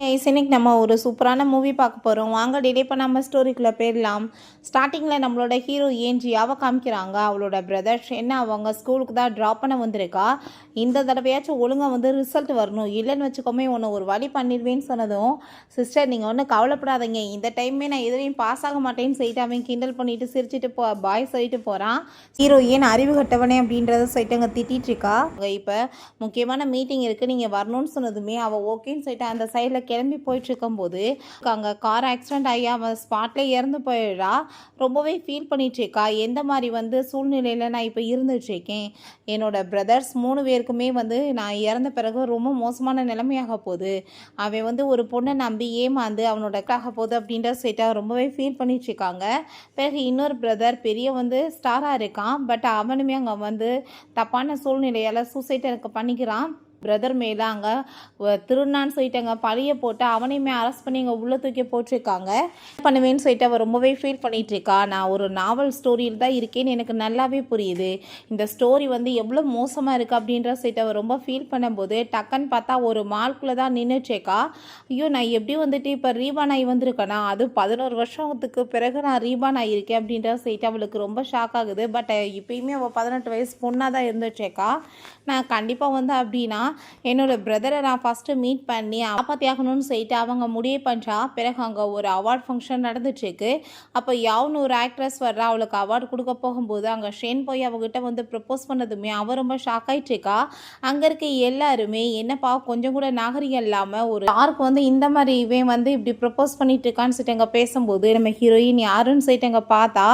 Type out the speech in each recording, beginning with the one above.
இன்னைக்கு நம்ம ஒரு சூப்பரான மூவி பார்க்க போகிறோம். வாங்க டிலே பண்ணாமல் ஸ்டோரிக்குள்ளே போயிடலாம். ஸ்டார்டிங்கில் நம்மளோட ஹீரோ ஜியாவை காமிக்கிறாங்க. அவளோட பிரதர் என்ன அவங்க ஸ்கூலுக்கு தான் ட்ராப் பண்ண வந்திருக்கா. இந்த தடவையாச்சும் ஒழுங்காக வந்து ரிசல்ட் வரணும், இல்லைன்னு வச்சுக்கோமே உன்னை ஒரு வழி பண்ணிடுவேன்னு சொன்னதும், சிஸ்டர் நீங்கள் ஒன்றும் கவலைப்படாதீங்க, இந்த டைமே நான் எதுலையும் பாஸ் ஆக மாட்டேன்னு சொல்லிட்டு அவன் கிண்டல் பண்ணிட்டு சிரிச்சிட்டு பாய் சொல்லிட்டு போகிறான். ஹீரோயின் அறிவு கட்டவனே அப்படின்றத சொல்லிட்டு அங்கே திட்டிகிட்டு இருக்கா. இப்போ முக்கியமான மீட்டிங் இருக்குது, நீங்கள் வரணும்னு சொன்னதுமே அவள் ஓகேன்னு சொல்லிட்டு அந்த சைடில் கிளம்பி போயிட்டு இருக்கும்போது அங்கே கார் ஆக்சிடென்ட் ஆகி அவன் ஸ்பாட்லேயே இறந்து போயிடுறா. ரொம்பவே ஃபீல் பண்ணிட்டு இருக்கா. எந்த மாதிரி வந்து சூழ்நிலையில் நான் இப்போ இருந்துட்டுருக்கேன், என்னோட பிரதர்ஸ் 3 பேருக்குமே வந்து நான் இறந்த பிறகு ரொம்ப மோசமான நிலைமையாக போகுது, அவன் வந்து ஒரு பொண்ணை நம்பி ஏமாந்து அவனோட ஆக போகுது அப்படின்ற சொல்லிட்டு ரொம்பவே ஃபீல் பண்ணிட்டு இருக்காங்க. பிறகு இன்னொரு பிரதர் பெரிய வந்து ஸ்டாராக இருக்கான், பட் அவனுமே அங்கே வந்து தப்பான சூழ்நிலையால் சூசைட் எனக்கு பண்ணிக்கிறான். பிரதர் மேலே அங்கே திருநான்னு சொல்லிட்டு அங்கே பழிய போட்டு அவனையுமே அரெஸ்ட் பண்ணி அங்கே உள்ளே தூக்கி போட்டிருக்காங்க. பண்ணுவேன்னு சொல்லிட்டு அவள் ரொம்பவே ஃபீல் பண்ணிகிட்டு இருக்கா. நான் ஒரு நாவல் ஸ்டோரியில் தான் இருக்கேன்னு எனக்கு நல்லாவே புரியுது, இந்த ஸ்டோரி வந்து எவ்வளோ மோசமாக இருக்குது அப்படின்ற சொல்லிட்டு அவள் ரொம்ப ஃபீல் பண்ணும்போது டக்குன்னு பார்த்தா ஒரு மால்குள்ளே தான் நின்றுச்சேக்கா. ஐயோ நான் எப்படி வந்துட்டு இப்போ ரீபான் ஆகி வந்திருக்கேனா, அது 11 வருஷத்துக்கு பிறகு நான் ரீபான் ஆகியிருக்கேன் அப்படின்ற சொல்லிட்டு அவளுக்கு ரொம்ப ஷாக் ஆகுது. பட் இப்போயுமே அவள் 18 வயசு பொண்ணாக தான் இருந்துச்சேக்கா. நான் கண்டிப்பாக வந்து அப்படின்னா என்னோட பிரதரை நான் ஃபஸ்ட்டு மீட் பண்ணி காப்பாற்றியாகணும்னு சொல்லிட்டு அவங்க முடிவு பண்ணுறா. பிறகு அங்கே ஒரு அவார்ட் ஃபங்க்ஷன் நடந்துட்டுருக்கு. அப்போ யாவுன்னு ஒரு ஆக்ட்ரஸ் வர்றா. அவளுக்கு அவார்டு கொடுக்க போகும்போது அங்கே ஷேன் போய் அவகிட்ட வந்து ப்ரப்போஸ் பண்ணதுமே அவள் ரொம்ப ஷாக் ஆகிட்டுருக்கா. அங்கே இருக்க எல்லாருமே என்னப்பா கொஞ்சம் கூட நாகரிகம் இல்லாமல் ஒரு யாருக்கு வந்து இந்த மாதிரி இவன் வந்து இப்படி ப்ரப்போஸ் பண்ணிட்டு இருக்கான்னு சொல்லிட்டு அங்கே பேசும்போது நம்ம ஹீரோயின் யாருன்னு சொல்லிட்டு அங்கே பார்த்தா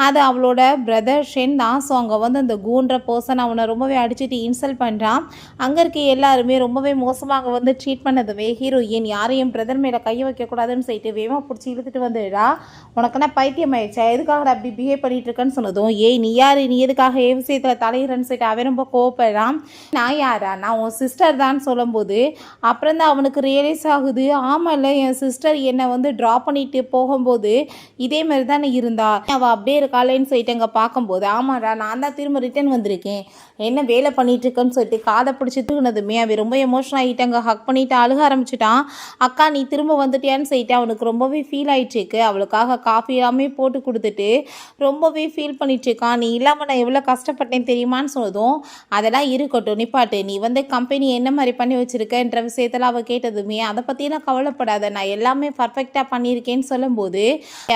அது அவளோட பிரதர் ஷென் தான். ஸோ அங்கே வந்து அந்த கூன்ற பர்சன் அவனை ரொம்பவே அடிச்சுட்டு இன்சல்ட் பண்ணுறான். அங்கே இருக்க எல்லாருமே ரொம்பவே மோசமாக வந்து ட்ரீட் பண்ணதுவே ஹீரோயின் யாரையும் பிரதர் மேலே கையை வைக்கக்கூடாதுன்னு சொல்லிட்டு வேகமாக பிடிச்சி இழுத்துட்டு வந்துடுறா. உனக்குன்னா பைத்தியம் ஆயிடுச்சா, எதுக்காக அப்படி பிஹேவ் பண்ணிட்டு இருக்கேன்னு சொன்னதும், ஏய் நீ யார், நீ எதுக்காக ஏ விஷயத்தில் தலையிறன்னு சொல்லிட்டு அவன் ரொம்ப கோவப்படுறான். நான் யாரா, நான் உன் சிஸ்டர் தான் சொல்லும்போது அப்புறம் தான் அவனுக்கு ரியலைஸ் ஆகுது, ஆமாம் இல்லை என் சிஸ்டர் என்னை வந்து ட்ராப் பண்ணிட்டு போகும்போது இதே மாதிரி தான் இருந்தா, அவள் அப்படியே இருக்காளேன்னு சொல்லிட்டு அங்கே பார்க்கும்போது ஆமாடா நான் தான் திரும்ப ரிட்டர்ன் வந்திருக்கேன், என்ன வேலை பண்ணிட்டு இருக்கேன்னு சொல்லிட்டு காதை பிடிச்சி தூக்குனதுமே அவன் ரொம்ப எமோஷனல் ஆகிட்டு அங்கே ஹக் பண்ணிட்டு அழுக ஆரம்பிச்சிட்டான். அக்கா நீ திரும்ப வந்துட்டியான்னு சொல்லிட்டு அவனுக்கு ரொம்பவே ஃபீல் ஆகிட்டுருக்கு. அவளுக்காக காஃபி எல்லாமே போட்டு கொடுத்துட்டு ரொம்பவே ஃபீல் பண்ணிட்டுருக்கான். நீ இல்லாமல் நான் எவ்வளோ கஷ்டப்பட்டேன் தெரியுமான்னு சொன்னதும், அதெல்லாம் இருக்கட்டும் நிப்பாட்டு, நீ வந்து கம்பெனி என்ன மாதிரி பண்ணி வச்சுருக்கன்ற விஷயத்தில் அவள் கேட்டதுமே அதை பற்றிலாம் கவலைப்படாத, நான் எல்லாமே பர்ஃபெக்டாக பண்ணியிருக்கேன்னு சொல்லும்போது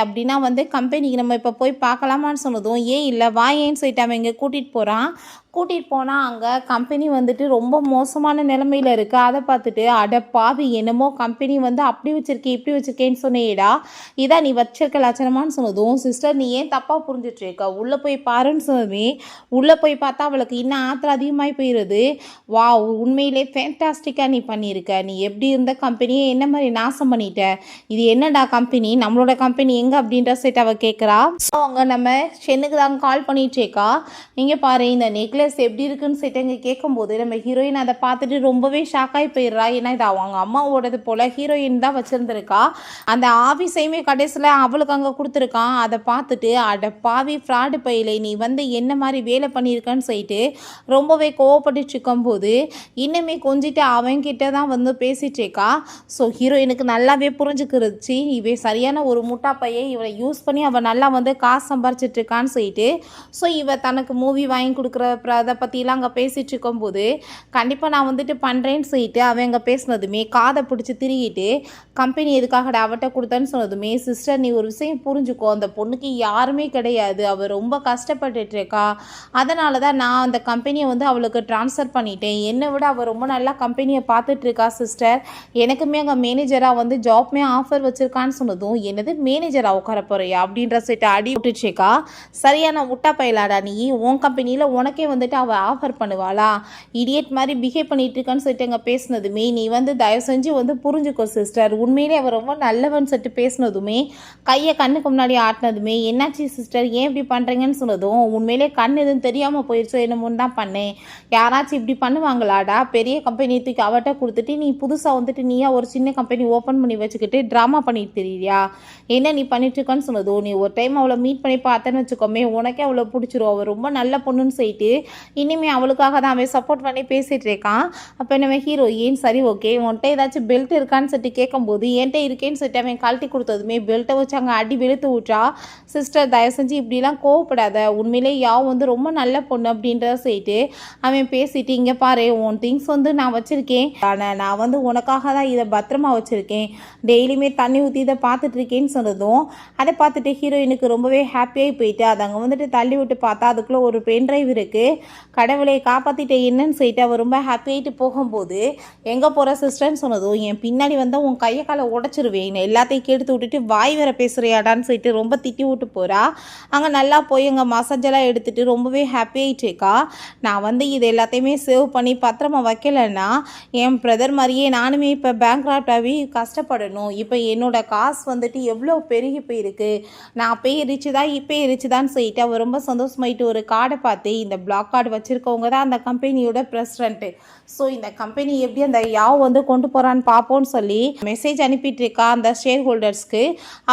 அப்படின்னா வந்து கம்பெனிக்கு நம்ம இப்போ போய் பார்க்கலாமான்னு சொன்னதும், ஏன் இல்லை வா ஏன்னு சொல்லிட்டு அவன் இங்கே கூட்டிகிட்டு போகிறான். கூட்டிகிட்டு போனால் அங்கே கம்பெனி வந்துட்டு ரொம்ப மோசமான நிலைமையில் இருக்குது. அதை பார்த்துட்டு அட பாவி என்னமோ கம்பெனி வந்து அப்படி வச்சுருக்கேன் இப்படி வச்சுருக்கேன்னு சொன்னேடா, இதான் நீ வச்சிருக்க லட்சணமானு சொன்னதும், சிஸ்டர் நீ ஏன் தப்பாக புரிஞ்சிட்ருக்க, உள்ளே போய் பாருன்னு சொன்னதுமே உள்ளே போய் பார்த்தா அவளுக்கு இன்னும் ஆத்திரம் அதிகமாகி போயிடுது. வா உண்மையிலே ஃபேண்டாஸ்டிக்காக நீ பண்ணியிருக்க, நீ எப்படி இருந்த கம்பெனியை என்ன மாதிரி நாசம் பண்ணிட்ட, இது என்னடா கம்பெனி, நம்மளோட கம்பெனி எங்கே அப்படின்ற செட் அவள் கேட்குறா. ஸோ அவங்க நம்ம சென்னுக்கு தான் கால் பண்ணிகிட்ருக்கா. இங்கே பாரு இந்த நெக்லஸ் எப்படி இருக்குன்னு சொல்லிட்டு இங்கே கேட்கும்போது நம்ம ஹீரோயின் அதை பார்த்துட்டு ரொம்பவே ஷாக்காகி போயிடுறா. ஏன்னா இது அவங்க அம்மாவோடது போல் ஹீரோயின் தான் வச்சுருந்துருக்கா. அந்த ஆஃபீஸையுமே கடைசியில் அவளுக்கு அங்கே கொடுத்துருக்கான். அதை பார்த்துட்டு அட பாவி ஃப்ராடு பையிலே நீ வந்து என்ன மாதிரி வேலை பண்ணியிருக்கான்னு சொல்லிட்டு ரொம்பவே கோவப்பட்டு இருக்கும்போது இன்னுமே கொஞ்சிட்டு அவன்கிட்ட தான் வந்து பேசிகிட்டு இருக்கா. ஸோ ஹீரோயினுக்கு நல்லாவே புரிஞ்சுக்கிருச்சு, இவன் சரியான ஒரு முட்டா பையை இவளை யூஸ் பண்ணி அவள் நல்லா வந்து காசு சம்பாரிச்சிட்டு இருக்கான்னு சொல்லிட்டு. ஸோ இவ தனக்கு மூவி வாங்கி கொடுக்குற அதை பற்றிலாம் அங்கே பேசிகிட்டு இருக்கும்போது கண்டிப்பாக நான் வந்துட்டு பண்ணுறேன்னு சொல்லிட்டு அவன் அங்கே பேசினதுமே காதை பிடிச்சி திருகிட்டு கம்பெனி எதுக்காக அவட்ட கொடுத்தேன்னு சொன்னதுமே, சிஸ்டர் நீ ஒரு விஷயம் புரிஞ்சுக்கோ, அந்த பொண்ணுக்கு யாருமே கிடையாது, அவள் ரொம்ப கஷ்டப்பட்டுட்டு இருக்கா, அதனால தான் நான் அந்த கம்பெனியை வந்து அவளுக்கு ட்ரான்ஸ்ஃபர் பண்ணிட்டேன், என்னை விட அவள் ரொம்ப நல்லா கம்பெனியை பார்த்துட்டு இருக்கா சிஸ்டர், எனக்குமே அங்கே மேனேஜராக வந்து ஜாப்மே ஆஃபர் வச்சுருக்கான்னு சொன்னதும், என்னது மேனேஜராக உட்கார போறியா அப்படின்ற சொல்லிட்டு அடி விட்டுச்சேக்கா. சரியான முட்டா பயிலாடா நீ, உன் கம்பெனியில் உனக்கே வந்துட்டு அவள் ஆஃபர் பண்ணுவாளா, இடியட் மாதிரி பிஹேவ் பண்ணிட்டு இருக்கான்னு சொல்லிட்டு அங்கே பேசினதுமே, நீ வந்து தயவு செஞ்சு வந்து புரிஞ்சுக்கோ சிஸ்டர், உண்மையிலே அவள் ரொம்ப நல்லவன்னு சொல்லிட்டு பேசினதுமே கையை கண்ணுக்கு முன்னாடி ஆட்டினதுமே, என்னாச்சு சிஸ்டர் ஏன் இப்படி பண்ணுறீங்கன்னு சொன்னதும், உண்மையிலே கண் எதுவும் தெரியாமல் போயிடுச்சோ என்னமோன்னு தான் பண்ணேன், யாராச்சும் இப்படி பண்ணுவாங்களாடா, பெரிய கம்பெனி தூக்கி அவட்ட கொடுத்துட்டு நீ புதுசாக வந்துட்டு நீயா ஒரு சின்ன கம்பெனி ஓப்பன் பண்ணி வச்சுக்கிட்டு ட்ராமா பண்ணிட்டு தெரியா, என்ன நீ பண்ணிட்டு இருக்கான்னு சொன்னதும், நீ ஒரு டைம் அவளை மீட் பண்ணி பார்த்தேன்னு வச்சுக்கோமே உனக்கே அவளை பிடிச்சிரும், அவள் ரொம்ப நல்ல பொண்ணுன்னு சொல்லிட்டு இனிமேல் அவளுக்காக தான் அவன் சப்போர்ட் பண்ணி பேசிகிட்டு இருக்கான். அப்போ நம்ம ஹீரோயின் சரி ஓகே உன்கிட்ட ஏதாச்சும் பெல்ட் இருக்கான்னு சொல்லிட்டு கேட்கும்போது என்கிட்ட இருக்கேன்னு சொல்லிட்டு அவன் கழட்டி கொடுத்ததுமே பெல்ட்டை வச்சு அங்கே அடி வெளுத்து விட்றா. சிஸ்டர் தயவு செஞ்சு இப்படிலாம் கோவப்படாத, உண்மையிலே யாவ் வந்து ரொம்ப நல்ல பொண்ணு அப்படின்றத சொல்லிட்டு அவன் பேசிட்டு இங்கே பாரு உன் திங்ஸ் வந்து நான் வச்சுருக்கேன், ஆனால் நான் வந்து உனக்காக தான் இதை பத்திரமா வச்சுருக்கேன், டெய்லியுமே தண்ணி ஊற்றி இதை பார்த்துட்டு இருக்கேன்னு சொன்னதும் அதை பார்த்துட்டு ஹீரோயினுக்கு ரொம்பவே ஹாப்பியாகி போயிட்டு அதை அங்கே வந்துட்டு தள்ளி விட்டு பார்த்தா அதுக்குள்ளே ஒரு பென் ட்ரைவ் இருக்குது. கடவுளை காப்பாற்றிட்ட என்னன்னு சொல்லிட்டு அவர் ரொம்ப ஹாப்பியாகிட்டு போகும்போது எங்கே போகிற சிஸ்டர்ன்னு சொன்னதும் என் பின்னாடி வந்தால் உன் கையை காலை உடச்சிருவேன், எல்லாத்தையும் கெடுத்து விட்டுட்டு வாய் வேற பேசுகிறியாடான்னு சொல்லிட்டு ரொம்ப திட்டி விட்டு போகிறா. அங்கே நல்லா போய் அங்கே மசாஜெல்லாம் எடுத்துகிட்டு ரொம்பவே ஹாப்பியாகிட்டேக்கா. நான் வந்து இது எல்லாத்தையுமே சேவ் பண்ணி பத்திரமா வைக்கலைன்னா என் பிரதர் மாதிரியே நானுமே இப்போ பேங்க்ராப்ட் ஆகி கஷ்டப்படணும். இப்போ என்னோட காசு வந்துட்டு எவ்வளோ பெருகி போயிருக்கு, நான் அப்பயே ரிச்சுதான் இப்போ ரிச்சுதான்னு சொல்லிட்டு அவர் ரொம்ப சந்தோஷமாயிட்டு ஒரு கார்டை பார்த்து இந்த பிளாக் கார்டு வச்சுருக்கவங்க தான் அந்த கம்பெனியோட ப்ரெசிடென்ட்டு. ஸோ இந்த கம்பெனி எப்படி அந்த யாவ் வந்து கொண்டு போகிறான்னு பார்ப்போன்னு சொல்லி மெசேஜ் அனுப்பிட்டு இருக்கா அந்த ஷேர் ஹோல்டர்ஸ்க்கு.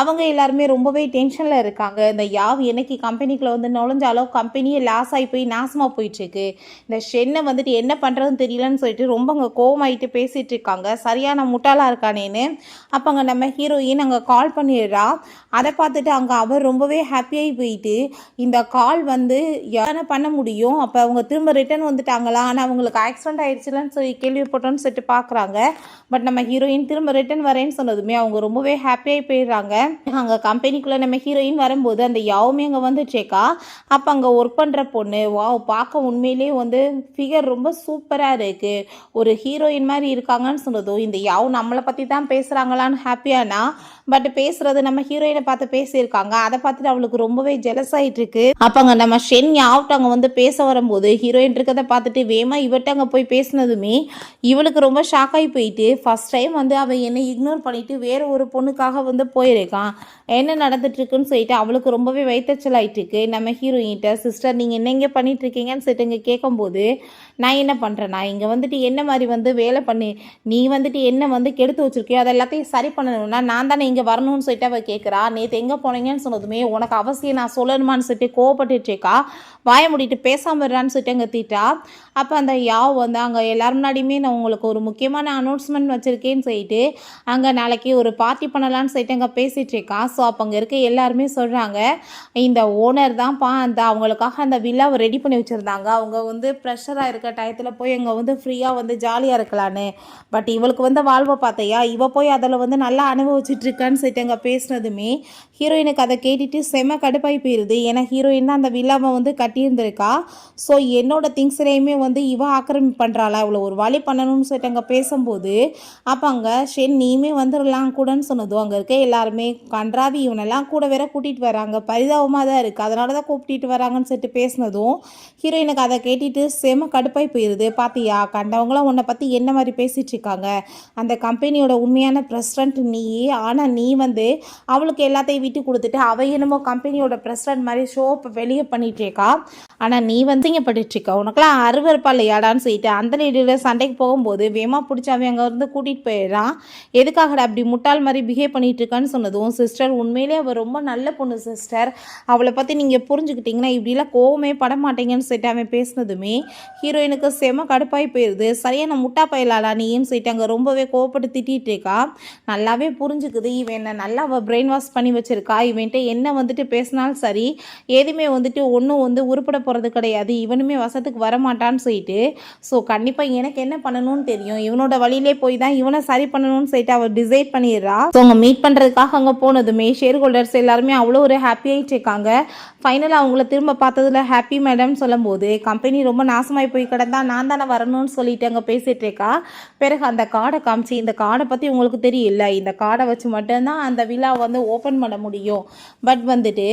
அவங்க எல்லாருமே ரொம்பவே டென்ஷனில் இருக்காங்க. இந்த யாவ் என்னைக்கு கம்பெனிக்குள்ளே வந்து நுழைஞ்சாலும் கம்பெனியே லாஸ் ஆகி போய் நாசமாக போயிட்டுருக்கு, இந்த ஷென்னை வந்துட்டு என்ன பண்ணுறதுன்னு தெரியலன்னு சொல்லிட்டு ரொம்ப அங்கே கோவமாயிட்டு பேசிகிட்டு இருக்காங்க, சரியான முட்டாளாக இருக்கானேன்னு. அப்போ அங்கே நம்ம ஹீரோயின் அங்கே கால் பண்ணிடுறா. அதை பார்த்துட்டு அங்கே அவர் ரொம்பவே ஹாப்பியாகி போயிட்டு இந்த கால் வந்து யாரை பண்ண முடியும், அப்போ அவங்க திரும்ப ரிட்டர்ன் வந்துட்டாங்களா, ஆனால் அவங்களுக்கு ஆக்சிடென்ட் ஆயிடுச்சுலன்னு சொல்லி கேள்விப்பட்டோன்னு சொல்லிட்டு பார்க்குறாங்க. பட் நம்ம ஹீரோயின் திரும்ப ரிட்டர்ன் வரேன்னு சொன்னதுமே அவங்க ரொம்பவே ஹாப்பியாகி போயிடுறாங்க. அங்கே கம்பெனிக்குள்ளே நம்ம ஹீரோயின் வரும்போது அந்த யாவுமே அங்கே வந்துச்சேக்கா. அப்போ அங்கே ஒர்க் பண்ணுற பொண்ணு வாவ் பார்க்க உண்மையிலேயே வந்து ஃபிகர் ரொம்ப சூப்பராக இருக்குது, ஒரு ஹீரோயின் மாதிரி இருக்காங்கன்னு சொன்னதும் இந்த யாவ் நம்மளை பற்றி தான் பேசுகிறாங்களான்னு ஹாப்பியானா. பட் பேசுறது நம்ம ஹீரோயினை பார்த்து பேசியிருக்காங்க, அதை பார்த்துட்டு அவளுக்கு ரொம்பவே ஜெலஸ் ஆகிட்டு இருக்கு. அப்போ அங்கே நம்ம ஷென் யாவ்ட்ட அங்கே வந்து பேச வரும்போது ஹீரோயின் இருக்கிறத பார்த்துட்டு வேமா இவட்ட அங்கே போய் பேசினதுமே இவளுக்கு ரொம்ப ஷாக் ஆகி போயிட்டு ஃபர்ஸ்ட் டைம் வந்து அவள் என்னை இக்னோர் பண்ணிட்டு வேற ஒரு பொண்ணுக்காக வந்து போயிருக்கான், என்ன நடந்துட்டுருக்குன்னு சொல்லிட்டு அவளுக்கு ரொம்பவே வைத்தச்சல் ஆகிட்டு இருக்கு. நம்ம ஹீரோயின்கிட்ட சிஸ்டர் நீங்கள் என்ன இங்கே பண்ணிட்டு இருக்கீங்கன்னு சொல்லிட்டு இங்கே கேட்கும்போது நான் என்ன பண்ணுறேன், நான் இங்கே வந்துட்டு என்ன மாதிரி வந்து வேலை பண்ணி நீ வந்துட்டு என்ன வந்து கெடுத்து வச்சிருக்கியோ அதை எல்லாத்தையும் சரி பண்ணணும்னா நான் தானே இங்கே வரணும்னு சொல்லிட்டு அவள் கேட்குறா. நேற்று எங்கே போனீங்கன்னு சொன்னதுமே உனக்கு அவசியம் நான் சொல்லணுமான்னு சொல்லிட்டு கோவப்பட்டுருக்கா, வாய முடிட்டு பேசாமல் இருறான்னு சொல்லிட்டு அங்கே தீட்டா. அப்போ அந்த யாவ் வந்து அங்கே எல்லாரும் முன்னாடியுமே நான் உங்களுக்கு ஒரு முக்கியமான அனௌன்ஸ்மெண்ட் வச்சுருக்கேன்னு சொல்லிட்டு அங்கே நாளைக்கு ஒரு பார்ட்டி பண்ணலான்னு சொல்லிட்டு அங்கே பேசிகிட்டு இருக்கா. ஸோ அப்போ அங்கே இருக்க எல்லாருமே சொல்கிறாங்க இந்த ஓனர் தான்ப்பா அந்த அவங்களுக்காக அந்த வில்லாவை ரெடி பண்ணி வச்சுருந்தாங்க, அவங்க வந்து ப்ரெஷராக இருக்க டயத்தில் போய் அங்கே வந்து ஃப்ரீயாக வந்து ஜாலியாக இருக்கலான்னு, பட் இவளுக்கு வந்து வாழ்வை பார்த்தையா இவ போய் அதில் வந்து நல்லா அனுபவிச்சுட்டு இருக்கான்னு சொல்லிட்டு அங்கே பேசினதுமே ஹீரோயினுக்கு அதை கேட்டுட்டு செம கடுப்பாகி போயிடுது. ஏன்னா ஹீரோயின் தான் அந்த வில்லாவை வந்து கட்டியிருந்திருக்கா. ஸோ என்னோட திங்ஸ்லேயுமே வந்து இவ ஆக்கிரமிப்பு பண்ணுறாளா, இவ்வளோ ஒரு வழி பண்ணணும்னு சொல்லிட்டு அங்கே பேசும்போது அப்போ அங்கே ஷென் நீயுமே வந்துடலாம் கூடன்னு சொன்னதும் அங்கே இருக்க எல்லாருமே கன்றாவி இவனெல்லாம் கூட வேற கூட்டிகிட்டு வராங்க, பரிதாபமாக தான் இருக்குது, அதனால தான் கூப்பிட்டு வராங்கன்னு சொல்லிட்டு பேசினதும் ஹீரோயினுக்கு அதை கேட்டுட்டு செம கடுப்பாகி போயிடுது. பார்த்தியா கண்டவங்களாம் உன்னை பற்றி என்ன மாதிரி பேசிகிட்டு இருக்காங்க, அந்த கம்பெனியோட உண்மையான பிரசிடென்ட் நீ, ஆனால் நீ வந்து அவளுக்கு எல்லாத்தையும் விட்டு கொடுத்துட்டு அவ என்னமோ கம்பெனியோட பிரசிடென்ட் மாதிரி ஷோப்பை வெளியே பண்ணிகிட்டேக்கா, ஆனால் நீ வந்து இங்கே பண்ணிட்டுருக்க உனக்கெல்லாம் அருவருப்பா இல்லையாடான்னு சொல்லிட்டு அந்த லேடியில் சண்டைக்கு போகும்போது வேமா பிடிச்சி அவன் அங்கே வந்து கூட்டிகிட்டு போயிடுறான். எதுக்காகடா அப்படி முட்டாள் மாதிரி பிஹேவ் பண்ணிகிட்டு இருக்கான்னு சொன்னதும் சிஸ்டர் உண்மையிலே அவள் ரொம்ப நல்ல பொண்ணு சிஸ்டர், அவளை பற்றி நீங்கள் புரிஞ்சுக்கிட்டிங்கன்னா இப்படிலாம் கோவமே பட மாட்டேங்கன்னு சொல்லிட்டு அவன் பேசினதுமே ஹீரோயினுக்கு செம கடுப்பாகி போயிடுது. சரியான முட்டா பயிலாளா நீன்னு சொல்லிட்டு அங்கே ரொம்பவே கோவப்பட்டு திட்டிகிட்டு இருக்கா. நல்லாவே புரிஞ்சுக்குது இவன் என்ன நல்லா அவள் பிரெயின் வாஷ் பண்ணி வச்சுருக்கா, இவன்ட்டு என்ன வந்துட்டு பேசினாலும் சரி எதுவுமே வந்துட்டு ஒன்றும் வந்து உருப்பட போகிறது கிடையாது, இவனுமே வசத்துக்கு வரமாட்டான்னு சொல்லிட்டு ஸோ கண்டிப்பாக எனக்கு என்ன பண்ணணும்னு தெரியும், இவனோட வழியிலே போய் தான் இவனை சரி பண்ணணும்னு சொல்லிட்டு அவள் டிசைட் பண்ணிடுறா. ஸோ அவங்க மீட் பண்ணுறதுக்காக அங்கே போனதுமே ஷேர் ஹோல்டர்ஸ் எல்லாருமே அவ்வளோ ஒரு ஹாப்பியாகிட்டு இருக்காங்க. ஃபைனலாக அவங்கள திரும்ப பார்த்ததில் ஹாப்பி மேடம்னு சொல்லும்போது கம்பெனி ரொம்ப நாசமாகி போய் கிடந்தா நான் தானே வரணும்னு சொல்லிட்டு அங்கே பேசிகிட்டு இருக்கா. பிறகு அந்த கார்டை காமிச்சு இந்த கார்டை பற்றி உங்களுக்கு தெரியல, இந்த கார்டை வச்சு மட்டும்தான் அந்த விழா வந்து ஓப்பன் பண்ண முடியும், பட் வந்துட்டு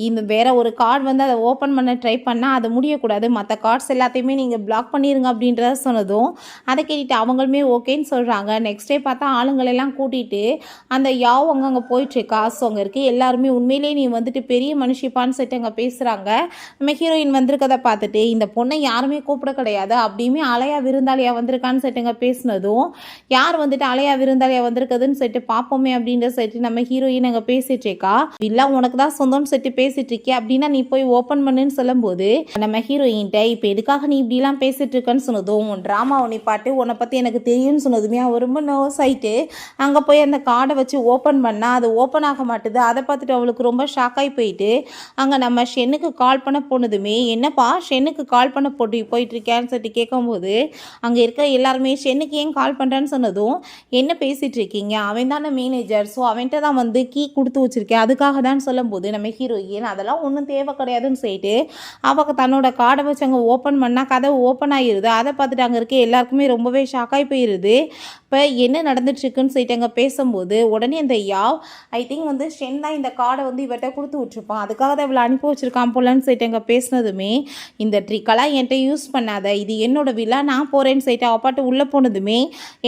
இந்த வேற ஒரு கார்டு வந்து அதை ஓப்பன் பண்ண ட்ரை பண்ணால் அது முடியக்கூடாது, மற்ற கார்ட்ஸ் எல்லாத்தையுமே நீங்கள் பிளாக் பண்ணிடுங்க அப்படின்றத சொன்னதும் அதை கேட்டுட்டு அவங்களுமே ஓகேன்னு சொல்கிறாங்க. நெக்ஸ்ட் டே பார்த்தா ஆளுங்களெல்லாம் கூட்டிகிட்டு அந்த யாவ் அங்கே போயிட்டுருக்கா. ஸோ அங்கே இருக்க எல்லாருமே உண்மையிலே நீ வந்துட்டு பெரிய மனுஷிப்பான்னு சொல்லிட்டு அங்கே பேசுகிறாங்க. நம்ம ஹீரோயின் வந்திருக்கதை பார்த்துட்டு இந்த பொண்ணை யாருமே கூப்பிட கிடையாது, அப்படியுமே அலையா விருந்தாளியாக வந்திருக்கான்னு சொல்லிட்டு அங்கே பேசினதும் யார் வந்துட்டு அலையா விருந்தாளியாக வந்திருக்குதுன்னு சொல்லிட்டு பார்ப்போமே அப்படின்ற சொல்லிட்டு நம்ம ஹீரோயின் அங்கே பேசிட்டு இருக்கா. இல்லை உனக்கு தான் சொந்தம்னு சொல்லிட்டு பேசிட்டு இருக்கே அப்படின்னா நீ போய் ஓப்பன் பண்ணுன்னு சொல்லும்போது நம்ம ஹீரோயின்ட்ட இப்போ எதுக்காக நீ இப்படிலாம் பேசிகிட்டு இருக்கன்னு சொன்னதும் உன் ட்ராமாவை நீ பாட்டு உன்னை பற்றி எனக்கு தெரியும்னு சொன்னதுமே அவள் ரொம்ப நர்வஸ் ஆகிட்டு அங்கே போய் அந்த கார்டை வச்சு ஓப்பன் பண்ணால் அது ஓப்பன் ஆக மாட்டுது. அதை பார்த்துட்டு அவளுக்கு ரொம்ப ஷாக்காகி போயிட்டு அங்கே நம்ம ஷென்னுக்கு கால் பண்ண போனதுமே என்னப்பா ஷென்னுக்கு கால் பண்ண போயிட்டுருக்கேன்னு சொல்லிட்டு கேட்கும்போது அங்கே இருக்க எல்லாருமே ஷென்னுக்கு ஏன் கால் பண்ணுறேன்னு சொன்னதும் என்ன பேசிகிட்டு இருக்கீங்க, அவன் தானே மேனேஜர், ஸோ அவன்கிட்ட தான் வந்து கீ கொடுத்து வச்சுருக்கேன் அதுக்காக தான் சொல்லும்போது நம்ம ஹீரோயின் அதெல்லாம் ஒன்றும் தேவை கிடையாதுன்னு சொல்லிட்டு அவள் தன்னோட கார்டை வச்சு அங்கே ஓப்பன் பண்ணால் கதை ஓப்பன் ஆகிடுது. அதை பார்த்துட்டு அங்கே இருக்க எல்லாருக்குமே ரொம்பவே ஷாக்காகி போயிடுது. இப்போ என்ன நடந்துட்டுருக்குன்னு சொல்லிட்டு அங்கே பேசும்போது உடனே அந்த ஐ திங்க் வந்து ஷென் தான் இந்த கார்டை வந்து இவர்கிட்ட கொடுத்து விட்ருப்பான், அதுக்காக தான் இவ்வளோ அனுப்பி வச்சுருக்கான் போலன்னு சொல்லிட்டு அங்கே பேசினதுமே இந்த ட்ரிக்கெல்லாம் என்கிட்ட யூஸ் பண்ணாத, இது என்னோட வில்லா, நான் போகிறேன்னு சொல்லிட்டு அவள் பாட்டு உள்ளே போனதுமே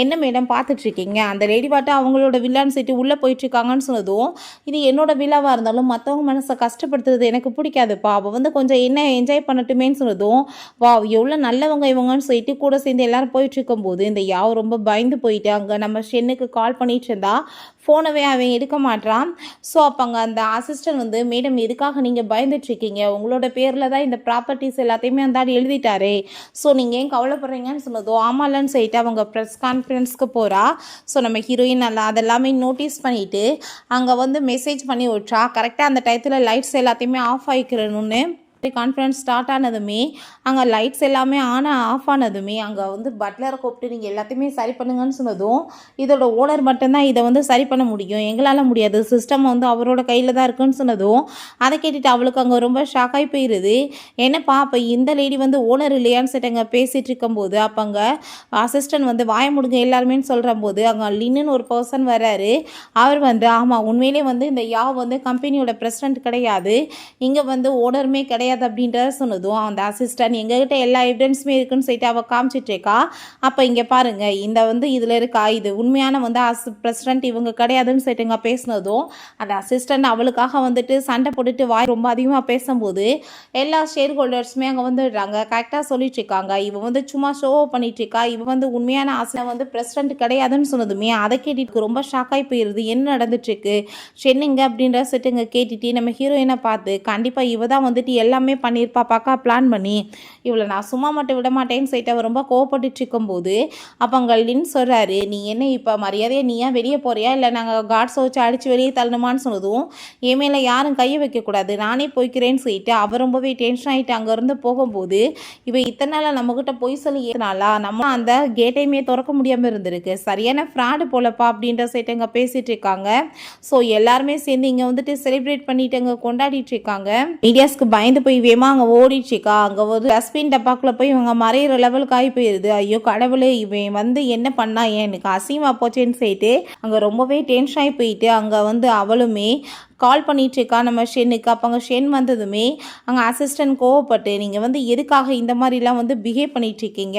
என்ன மேடம் பார்த்துட்ருக்கீங்க, அந்த லேடி பாட்டு அவங்களோட வில்லான்னு சொல்லிட்டு உள்ளே போயிட்டுருக்காங்கன்னு சொன்னதும் இது என்னோட வில்லாவாக இருந்தாலும் மற்றவங்க மனசை கஷ்டப்படுத்துறது எனக்கு பிடிக்காதுப்பா, அவள் வந்து கொஞ்சம் என்ன என்ஜாய் பண்ணட்டுமேன்னு சொன்னதும் வா எவ்வளோ நல்லவங்க இவங்கன்னு சொல்லிட்டு கூட சேர்ந்து எல்லாரும் போயிட்டுருக்கும்போது இந்த ரொம்ப பயந்து போயிட்டு அங்கே நம்ம ஷென்னுக்கு கால் பண்ணிட்டு இருந்தா ஃபோனவே அவன் எடுக்க மாட்டான். ஸோ அப்போ அங்கே அந்த அசிஸ்டன்ட் வந்து மேடம் எதுக்காக நீங்கள் பயந்துட்டுருக்கீங்க, உங்களோட பேரில் தான் இந்த ப்ராப்பர்ட்டிஸ் எல்லாத்தையுமே அந்த ஆள் எழுதிட்டாரே, ஸோ நீங்கள் ஏன் கவலைப்படுறீங்கன்னு சொன்னதோ ஆமாலன்னு சொல்லிட்டு அவங்க ப்ரெஸ் கான்ஃபரன்ஸ்க்கு போகிறா. ஸோ நம்ம ஹீரோயின் அதெல்லாமே நோட்டீஸ் பண்ணிவிட்டு அங்கே வந்து மெசேஜ் பண்ணி விட்றா. கரெக்டாக அந்த டயத்தில் லைட்ஸ் எல்லாத்தையுமே ஆஃப் ஆகிக்கிறணுன்னு கான்ஃபரன்ஸ் ஸ்டார்ட் ஆனதுமே அங்கே லைட்ஸ் எல்லாமே ஆஃப் ஆனதுமே அங்கே வந்து பட்லரை கூப்பிட்டு நீங்கள் எல்லாத்தையுமே சரி பண்ணுங்கன்னு சொன்னதும் இதோட ஓனர் மட்டும்தான் இதை வந்து சரி பண்ண முடியும், எங்களால் முடியாது, சிஸ்டம் வந்து அவரோட கையில் தான் இருக்குன்னு சொன்னதும் அதை கேட்டுட்டு அவளுக்கு அங்கே ரொம்ப ஷாக்காகி போயிடுது. என்னப்பா அப்போ இந்த லேடி வந்து ஓனர் இல்லையான்னு சொல்லிட்டு அங்கே பேசிகிட்டு இருக்கும்போது அப்போ அங்கே அசிஸ்டன்ட் வந்து வாய முடுங்க எல்லாருமே சொல்கிற போது அங்கே லின்னு ஒரு பர்சன் வர்றாரு. அவர் வந்து ஆமாம் உண்மையிலே வந்து இந்த வந்து கம்பெனியோட பிரசிடென்ட் கிடையாது, இங்கே வந்து ஓனருமே கிடையாது அப்படின்றத சொன்னதும் அந்த அசிஸ்டன்ட் எங்ககிட்ட எல்லா எவிடன்ஸுமே இருக்குன்னு சொல்லிட்டு அவள் காமிச்சிட்ருக்கா. அப்போ இங்கே பாருங்க இந்த வந்து இதில் இருக்கா, இது உண்மையான வந்து பிரசிடென்ட் இவங்க கிடையாதுன்னு சொல்லிட்டு இங்கே பேசினதும் அந்த அசிஸ்டன்ட் அவளுக்காக வந்துட்டு சண்டை போட்டுட்டு வாய் ரொம்ப அதிகமாக பேசும்போது எல்லா ஷேர் ஹோல்டர்ஸுமே அங்கே வந்துடுறாங்க. கரெக்டாக சொல்லிட்டு இருக்காங்க இவன் வந்து சும்மா ஷோ பண்ணிட்டு இருக்கா, இவன் வந்து உண்மையான ஆசை வந்து பிரசிடென்ட் கிடையாதுன்னு சொன்னதுமே அதை கேட்டுட்டு ரொம்ப ஷாக்காகி போயிடுது. என்ன நடந்துட்டுருக்கு ஷென்னுங்க அப்படின்ற சொல்லிட்டு இங்கே கேட்டுட்டு நம்ம ஹீரோயினை பார்த்து கண்டிப்பாக இவ தான் வந்துட்டு எல்லாமே பண்ணியிருப்பா பக்கா பிளான் பண்ணி, இவளை நான் சும்மா மட்டும் விட மாட்டேன்னு சொல்லிட்டு அவர் ரொம்ப கோவப்பட்டு இருக்கும்போது அப்போ அங்கே லின் சொல்கிறாரு நீ என்ன இப்போ மரியாதையை நீ ஏன் வெளியே போறியா இல்லை நாங்கள் கார்ட்ஸை வச்சு அடித்து வெளியே தள்ளணுமான்னு சொன்னதும் என் மேலே யாரும் கையை வைக்கக்கூடாது நானே போய்க்கிறேன்னு சொல்லிட்டு அவர் ரொம்பவே டென்ஷன் ஆகிட்டு அங்கேருந்து போகும்போது இவ இத்தனை நாளாக நம்மக்கிட்ட பொய் சொல்லி ஏறினாலா, நம்ம அந்த கேட்டையுமே திறக்க முடியாமல் இருந்திருக்கு, சரியான ஃப்ராடு போலப்பா அப்படின்ற சொல்லிட்டு இங்கே பேசிகிட்டு இருக்காங்க. ஸோ எல்லாருமே சேர்ந்து இங்கே வந்துட்டு செலிப்ரேட் பண்ணிட்டு அங்கே கொண்டாடிட்டு இருக்காங்க. மீடியாஸ்க்கு பயந்து போய் வேமா அங்கே ஓடிச்சுக்கா. அங்கே ஒரு டஸ்ட்பின் டப்பாக்குள்ள போய் இவங்க மறையிற லெவலுக்கு ஆகி போயிடுது. ஐயோ கடவுளே இவன் வந்து என்ன பண்ணா எனக்கு அசிங்கமாக போச்சேன்னு சொல்லிட்டு அங்கே ரொம்பவே டென்ஷன் ஆகி போயிட்டு அங்கே வந்து அவளுமே கால் பண்ணிகிட்ருக்கா நம்ம ஷென்னுக்கு. அப்போ அங்கே ஷென் வந்ததுமே அங்கே அசிஸ்டன்ட் கோவப்பட்டு நீங்கள் வந்து எதுக்காக இந்த மாதிரிலாம் வந்து பிஹேவ் பண்ணிகிட்ருக்கீங்க,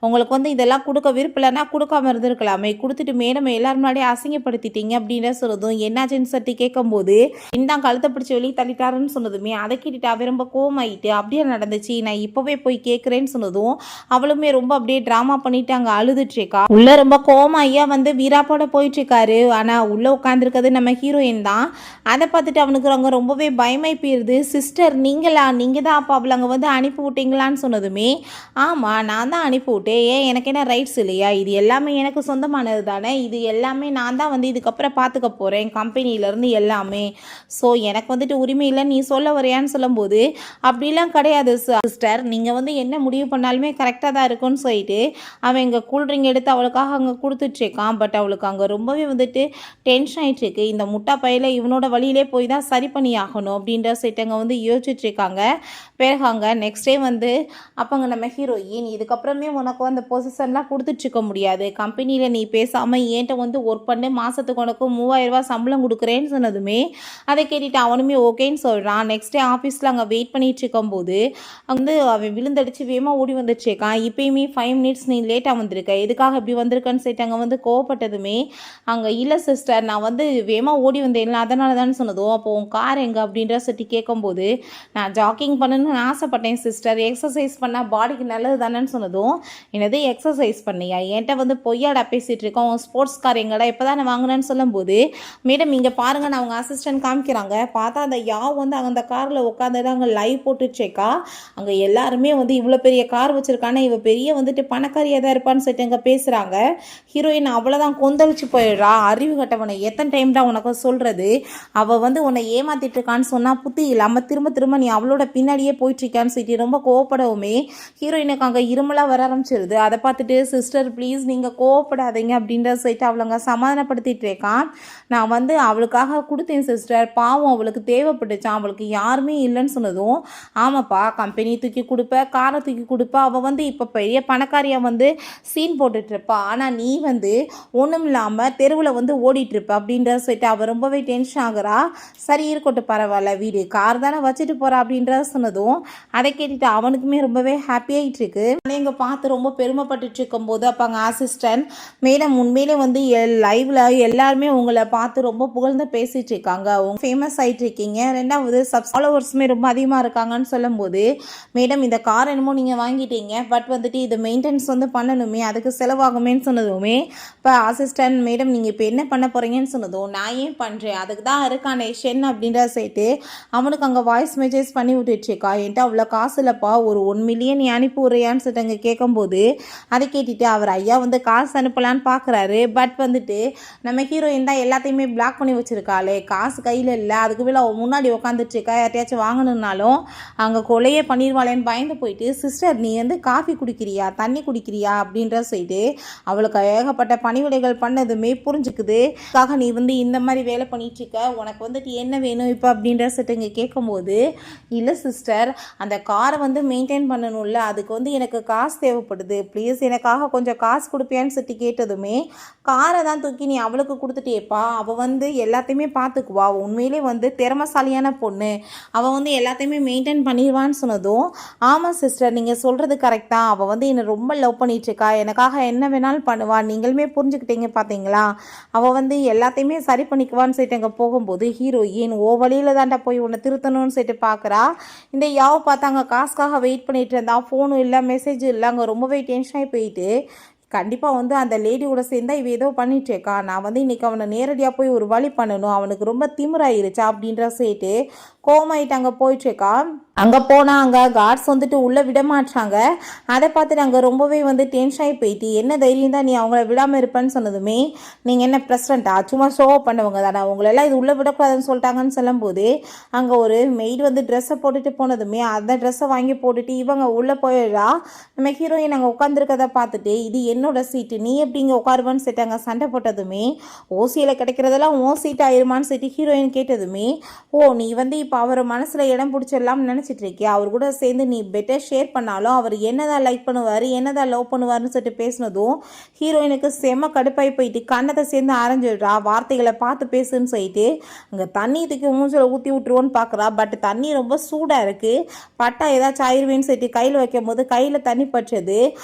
உங்களுக்கு வந்து இதெல்லாம் கொடுக்க விருப்பலைன்னா கொடுக்காம இருந்திருக்கலாமே, கொடுத்துட்டு மேடம் எல்லாரும் முன்னாடியே அசிங்கப்படுத்திட்டீங்க அப்படின்னு சொல்லுறதும் என்னாச்சுன்னு சொல்லி கேட்கும்போது இந்தான் கழுத்தை பிடிச்சி வெளியே தள்ளிட்டாருன்னு சொன்னதுமே அதை கேட்டுட்டு அவ ரொம்ப கோவமாயிட்டு அப்படியே நடந்துச்சு நான் இப்போவே போய் கேட்குறேன்னு சொன்னதும் அவளுமே ரொம்ப அப்படியே ட்ராமா பண்ணிட்டு அங்கே அழுதுட்ருக்கா. உள்ள ரொம்ப கோவமாயியா வந்து வீராப்போட போயிட்டுருக்காரு. ஆனால் உள்ளே உட்காந்துருக்கிறது நம்ம ஹீரோயின் தான். அதை பார்த்துட்டு அவனுக்கு அங்கே ரொம்பவே பயமாய் போயிடுது. சிஸ்டர் நீங்கள் தான் அப்போ அவளை அங்கே வந்து அனுப்பி விட்டீங்களான்னு சொன்னதுமே ஆமாம் நான் தான் அனுப்பி விட்டேன், ஏன் எனக்கு என்ன ரைட்ஸ் இல்லையா, இது எல்லாமே எனக்கு சொந்தமானது தானே, இது எல்லாமே நான் தான் வந்து இதுக்கப்புறம் பார்த்துக்க போகிறேன் கம்பெனியிலேருந்து எல்லாமே, ஸோ எனக்கு வந்துட்டு உரிமை இல்லை நீ சொல்ல வரையான்னு சொல்லும்போது அப்படிலாம் கிடையாது சிஸ்டர், நீங்கள் வந்து என்ன முடிவு பண்ணாலுமே கரெக்டாக தான் இருக்குன்னு சொல்லிட்டு அவன் இங்கே கூல்ட்ரிங்க் எடுத்து அவளுக்காக அங்கே கொடுத்துட்ருக்கான். பட் அவளுக்கு அங்கே ரொம்பவே வந்துட்டு டென்ஷன் ஆகிட்டுருக்கு. இந்த முட்டா பையில இவனோட வழியிலே போய் தான் சரி பண்ணி ஆகணும் அப்படின்ற சைட்டங்க வந்து யோசிச்சுட்ருக்காங்க. பிறகு அங்கே நெக்ஸ்ட் டே வந்து அப்போங்க நம்ம ஹீரோயின் இதுக்கப்புறமே உனக்கு அந்த பொசிஷன்லாம் கொடுத்துட்ருக்க முடியாது, கம்பெனியில் நீ பேசாமல் என்கிட்ட வந்து ஒர்க் பண்ணி மாதத்துக்கு உனக்கு 3000 ரூபா சம்பளம் கொடுக்குறேன்னு சொன்னதுமே அதை கேட்டுட்டு அவனுமே ஓகேன்னு சொல்கிறான். நெக்ஸ்ட் டே ஆஃபீஸில் அங்கே வெயிட் பண்ணிட்டு இருக்கும்போது வந்து அவன் விழுந்தடிச்சு வேகமாக ஓடி வந்துட்டுருக்கான். இப்போயுமே 5 மினிட்ஸ் நீ லேட்டாக வந்திருக்க, எதுக்காக இப்படி வந்திருக்கன்னு சொல்லிட்டு அங்கே வந்து கோவப்பட்டதுமே அங்கே இல்லை சிஸ்டர் நான் வந்து வேகமாக ஓடி வந்தேன்ல அதனால தான் இல்லைன்னு சொன்னதும், அப்போ உன் கார் எங்கே அப்படின்ற சொல்லி கேட்கும்போது, நான் ஜாக்கிங் பண்ணணும்னு ஆசைப்பட்டேன் சிஸ்டர், எக்ஸசைஸ் பண்ணால் பாடிக்கு நல்லது தானேன்னு சொன்னதும், என்னது எக்ஸசைஸ் பண்ணியா, என்கிட்ட வந்து பொய்யாடா பேசிகிட்டு இருக்கோம், உன் ஸ்போர்ட்ஸ் கார் எங்கடா இப்போ தான் வாங்கினேன்னு சொல்லும்போது, மேடம் இங்கே பாருங்கள் நான் அவங்க அசிஸ்டன்ட் காமிக்கிறாங்க, பார்த்தா அந்த வந்து அந்த காரில் உட்காந்து அங்கே லைவ் போட்டுச்சேக்கா, அங்கே எல்லாருமே வந்து இவ்வளோ பெரிய கார் வச்சுருக்கானே, இவ பெரிய வந்துட்டு பணக்காரியாக தான் இருப்பான்னு சொல்லிட்டு அங்கே பேசுகிறாங்க. ஹீரோயின் அவ்வளோதான் கொந்தளிச்சு போயிடுறா, அறிவு கட்டவனை எத்தனை டைம் தான் உனக்கு சொல்கிறது, அவள் வந்து உன்னை ஏமாத்திட்டு இருக்கான்னு சொன்னால் புத்தி இல்லாமல் திரும்ப திரும்ப நீ அவளோட பின்னாடியே போயிட்டுருக்கான்னு சொல்லிட்டு ரொம்ப கோவப்படவுமே ஹீரோயினுக்கு அங்கே இருமலாக வர ஆரம்பிச்சிருது. அதை பார்த்துட்டு சிஸ்டர் ப்ளீஸ் நீங்கள் கோவப்படாதீங்க அப்படின்ற சொல்லிட்டு அவளங்க சமாதானப்படுத்திட்டு இருக்கான். நான் வந்து அவளுக்காக கொடுத்தேன் சிஸ்டர், பாவம் அவளுக்கு தேவைப்பட்டுச்சான், அவளுக்கு யாருமே இல்லைன்னு சொன்னதும், ஆமாப்பா கம்பெனி தூக்கி கொடுப்ப, காரை தூக்கி கொடுப்ப, அவள் வந்து இப்போ பெரிய பணக்காரியாக வந்து சீன் போட்டுட்ருப்பா, ஆனால் நீ வந்து ஒன்றும் இல்லாமல் தெருவில் வந்து ஓடிட்டுருப்ப அப்படின்ற சொல்லிட்டு அவள் ரொம்பவே டென்ஷன் ஆகுறா. சரி இருக்கட்டும் பரவாயில்ல, வீடு கார் தானே வச்சுட்டு போகிறா அப்படின்ற சொன்னதும், அதை கேட்டுட்டு அவனுக்குமே ரொம்பவே ஹாப்பி ஆகிட்டு இருக்கு. இங்கே பார்த்து ரொம்ப பெருமைப்பட்டு இருக்கும்போது அப்போ அங்கே அசிஸ்டன்ட், மேடம் உண்மையிலே வந்து லைவ்ல எல்லாருமே உங்களை பார்த்து ரொம்ப புகழ்ந்து பேசிட்டு இருக்காங்க, அவங்க ஃபேமஸ் ஆகிட்டு இருக்கீங்க, ரெண்டாவது ஃபாலோவர்ஸுமே ரொம்ப அதிகமாக இருக்காங்கன்னு சொல்லும்போது, மேடம் இந்த கார் என்னமோ நீங்கள் வாங்கிட்டீங்க, பட் வந்துட்டு இது மெயின்டெனன்ஸ் வந்து பண்ணணுமே, அதுக்கு செலவாகுமேன்னு சொன்னதுமே இப்போ அசிஸ்டன்ட், மேடம் நீங்கள் இப்போ என்ன பண்ண போகிறீங்கன்னு சொன்னதும், நான் ஏன் பண்ணுறேன் அதுக்கு தான் இருக்கானே ஷென் அப்படின்ற சேர்த்து அவனுக்கு அங்கே வாய்ஸ் மெசேஜ் பண்ணி விட்டுருச்சுக்கா, என்கிட்ட அவ்வளோ காசு இல்லைப்பா, ஒரு 1 மில்லியன் நீ அனுப்பி விட்றியான்னு சொல்லிட்டு அங்கே கேட்கும்போது, அதை கேட்டுட்டு அவர் ஐயா வந்து காசு அனுப்பலான்னு பார்க்குறாரு. பட் வந்துட்டு நம்ம ஹீரோயின் தான் எல்லாத்தையுமே பிளாக் பண்ணி வச்சுருக்காளே, காசு கையில் இல்லை, அதுக்கு மேலே அவள் முன்னாடி உட்காந்துட்ருக்கா, யார்ட்டையாச்சும் வாங்கணுன்னாலும் அங்கே கொலையே பண்ணிடுவாளேன்னு பயந்து போயிட்டு, சிஸ்டர் நீ வந்து காஃபி குடிக்கிறியா தண்ணி குடிக்கிறியா அப்படின்ற சொல்லிட்டு அவளுக்கு ஏகப்பட்ட பணிவிடைகள் பண்ணதுமே புரிஞ்சுக்குது. அதுக்காக நீ வந்து இந்த மாதிரி வேலை பண்ணிட்டுருக்க, உனக்கு வந்துட்டு என்ன வேணும் இப்போ அப்படின்ற சொல்லிட்டு இங்கே கேட்கும்போது, இல்லை சிஸ்டர் அந்த காரை வந்து மெயின்டைன் பண்ணணும்ல, அதுக்கு வந்து எனக்கு காசு தேவைப்படுது, ப்ளீஸ் எனக்காக கொஞ்சம் காசு கொடுப்பியான்னு சொல்லிட்டு கேட்டதுமே, காரை தான் தூக்கி நீ அவளுக்கு கொடுத்துட்டேப்பா, அவள் வந்து எல்லாத்தையுமே பார்த்துக்குவா, உண்மையிலே வந்து திறமசாலியான பொண்ணு, அவள் வந்து எல்லாத்தையுமே மெயின்டைன் பண்ணிடுவான்னு சொன்னதும், ஆமாம் சிஸ்டர் நீங்கள் சொல்கிறது கரெக்ட் தான், அவள் வந்து என்னை ரொம்ப லவ் பண்ணிகிட்ருக்கா, எனக்காக என்ன வேணாலும் பண்ணுவா, நீங்களுமே புரிஞ்சுக்கிட்டீங்க பார்த்தீங்களா, அவள் வந்து எல்லாத்தையுமே சரி பண்ணிக்குவான்னு சொல்லிட்டு அங்கே போகும்போது ஹீரோயின் ஓ வழியில் தாண்டா போய் உன்னை திருத்தணும்னு சொல்லிட்டு பார்க்குறா. இந்த யாவை பார்த்தாங்க காசுக்காக வெயிட் பண்ணிட்டு இருந்தா, ஃபோனும் இல்லை மெசேஜும் இல்லை, அங்கே ரொம்பவே டென்ஷன் ஆகி போயிட்டு, கண்டிப்பாக வந்து அந்த லேடியோட சேர்ந்தா இவ ஏதோ பண்ணிட்டேக்கா, நான் வந்து இன்றைக்கி அவனை நேரடியாக போய் ஒரு வழி பண்ணணும், அவனுக்கு ரொம்ப திமிராயிருச்சா அப்படின்ற சொல்லிட்டு கோமாயிட்டு அங்கே போயிட்டுருக்கா. அங்கே போனால் அங்கே கார்ட்ஸ் வந்துட்டு உள்ளே விட மாட்டாங்க. அதை பார்த்துட்டு அங்கே ரொம்பவே வந்து டென்ஷன் ஆகி போயிட்டு, என்ன தைரியம் தான் நீ அவங்கள விடாமல் இருப்பேன்னு சொன்னதுமே, நீங்கள் என்ன பிரசிடெண்ட்டா சும்மா ஷோ பண்ணுவங்க தானே, உங்களெல்லாம் இது உள்ளே விடக்கூடாதுன்னு சொல்லிட்டாங்கன்னு சொல்லும்போது, அங்கே ஒரு மெய்டு வந்து ட்ரெஸ்ஸை போட்டுட்டு போனதுமே அந்த ட்ரெஸ்ஸை வாங்கி போட்டுட்டு இவங்க உள்ளே போயிடுறா. நம்ம ஹீரோயின் அங்கே உட்காந்துருக்கதை பார்த்துட்டு, இது என்னோட சீட்டு நீ எப்படிங்க உட்காருவான்னு சொல்லிட்டு அங்கே சண்டை போட்டதுமே, ஓசியில் கிடைக்கிறதெல்லாம் ஓ சீட் ஆயிருமான்னு சொல்லிட்டு ஹீரோயின் கேட்டதுமே, ஓ நீ வந்து இப்போ அவர் மனசில் இடம் பிடிச்சிடலாம்னு நினச்சிட்டு இருக்கியா, அவர் கூட சேர்ந்து நீ பெட்டர் ஷேர் பண்ணாலும் அவர் என்னதான் லைக் பண்ணுவார் என்னதான் லவ் பண்ணுவார்னு சொல்லிட்டு பேசினதும் ஹீரோயினுக்கு செம்ம கடுப்பாய் போயிட்டு கண்ணத்தை சேர்ந்து அரைஞ்சிடுறா. வார்த்தைகளை பார்த்து பேசுன்னு சொல்லிட்டு அங்கே தண்ணி தூக்கி மூஞ்சில் ஊற்றி விட்டுருவோன்னு பார்க்குறா. பட் தண்ணி ரொம்ப சூடாக இருக்குது, பட்டா ஏதாச்சும் ஆயிடுவேன்னு சொல்லிட்டு கையில் வைக்கும் போது கையில் தண்ணி பற்றது.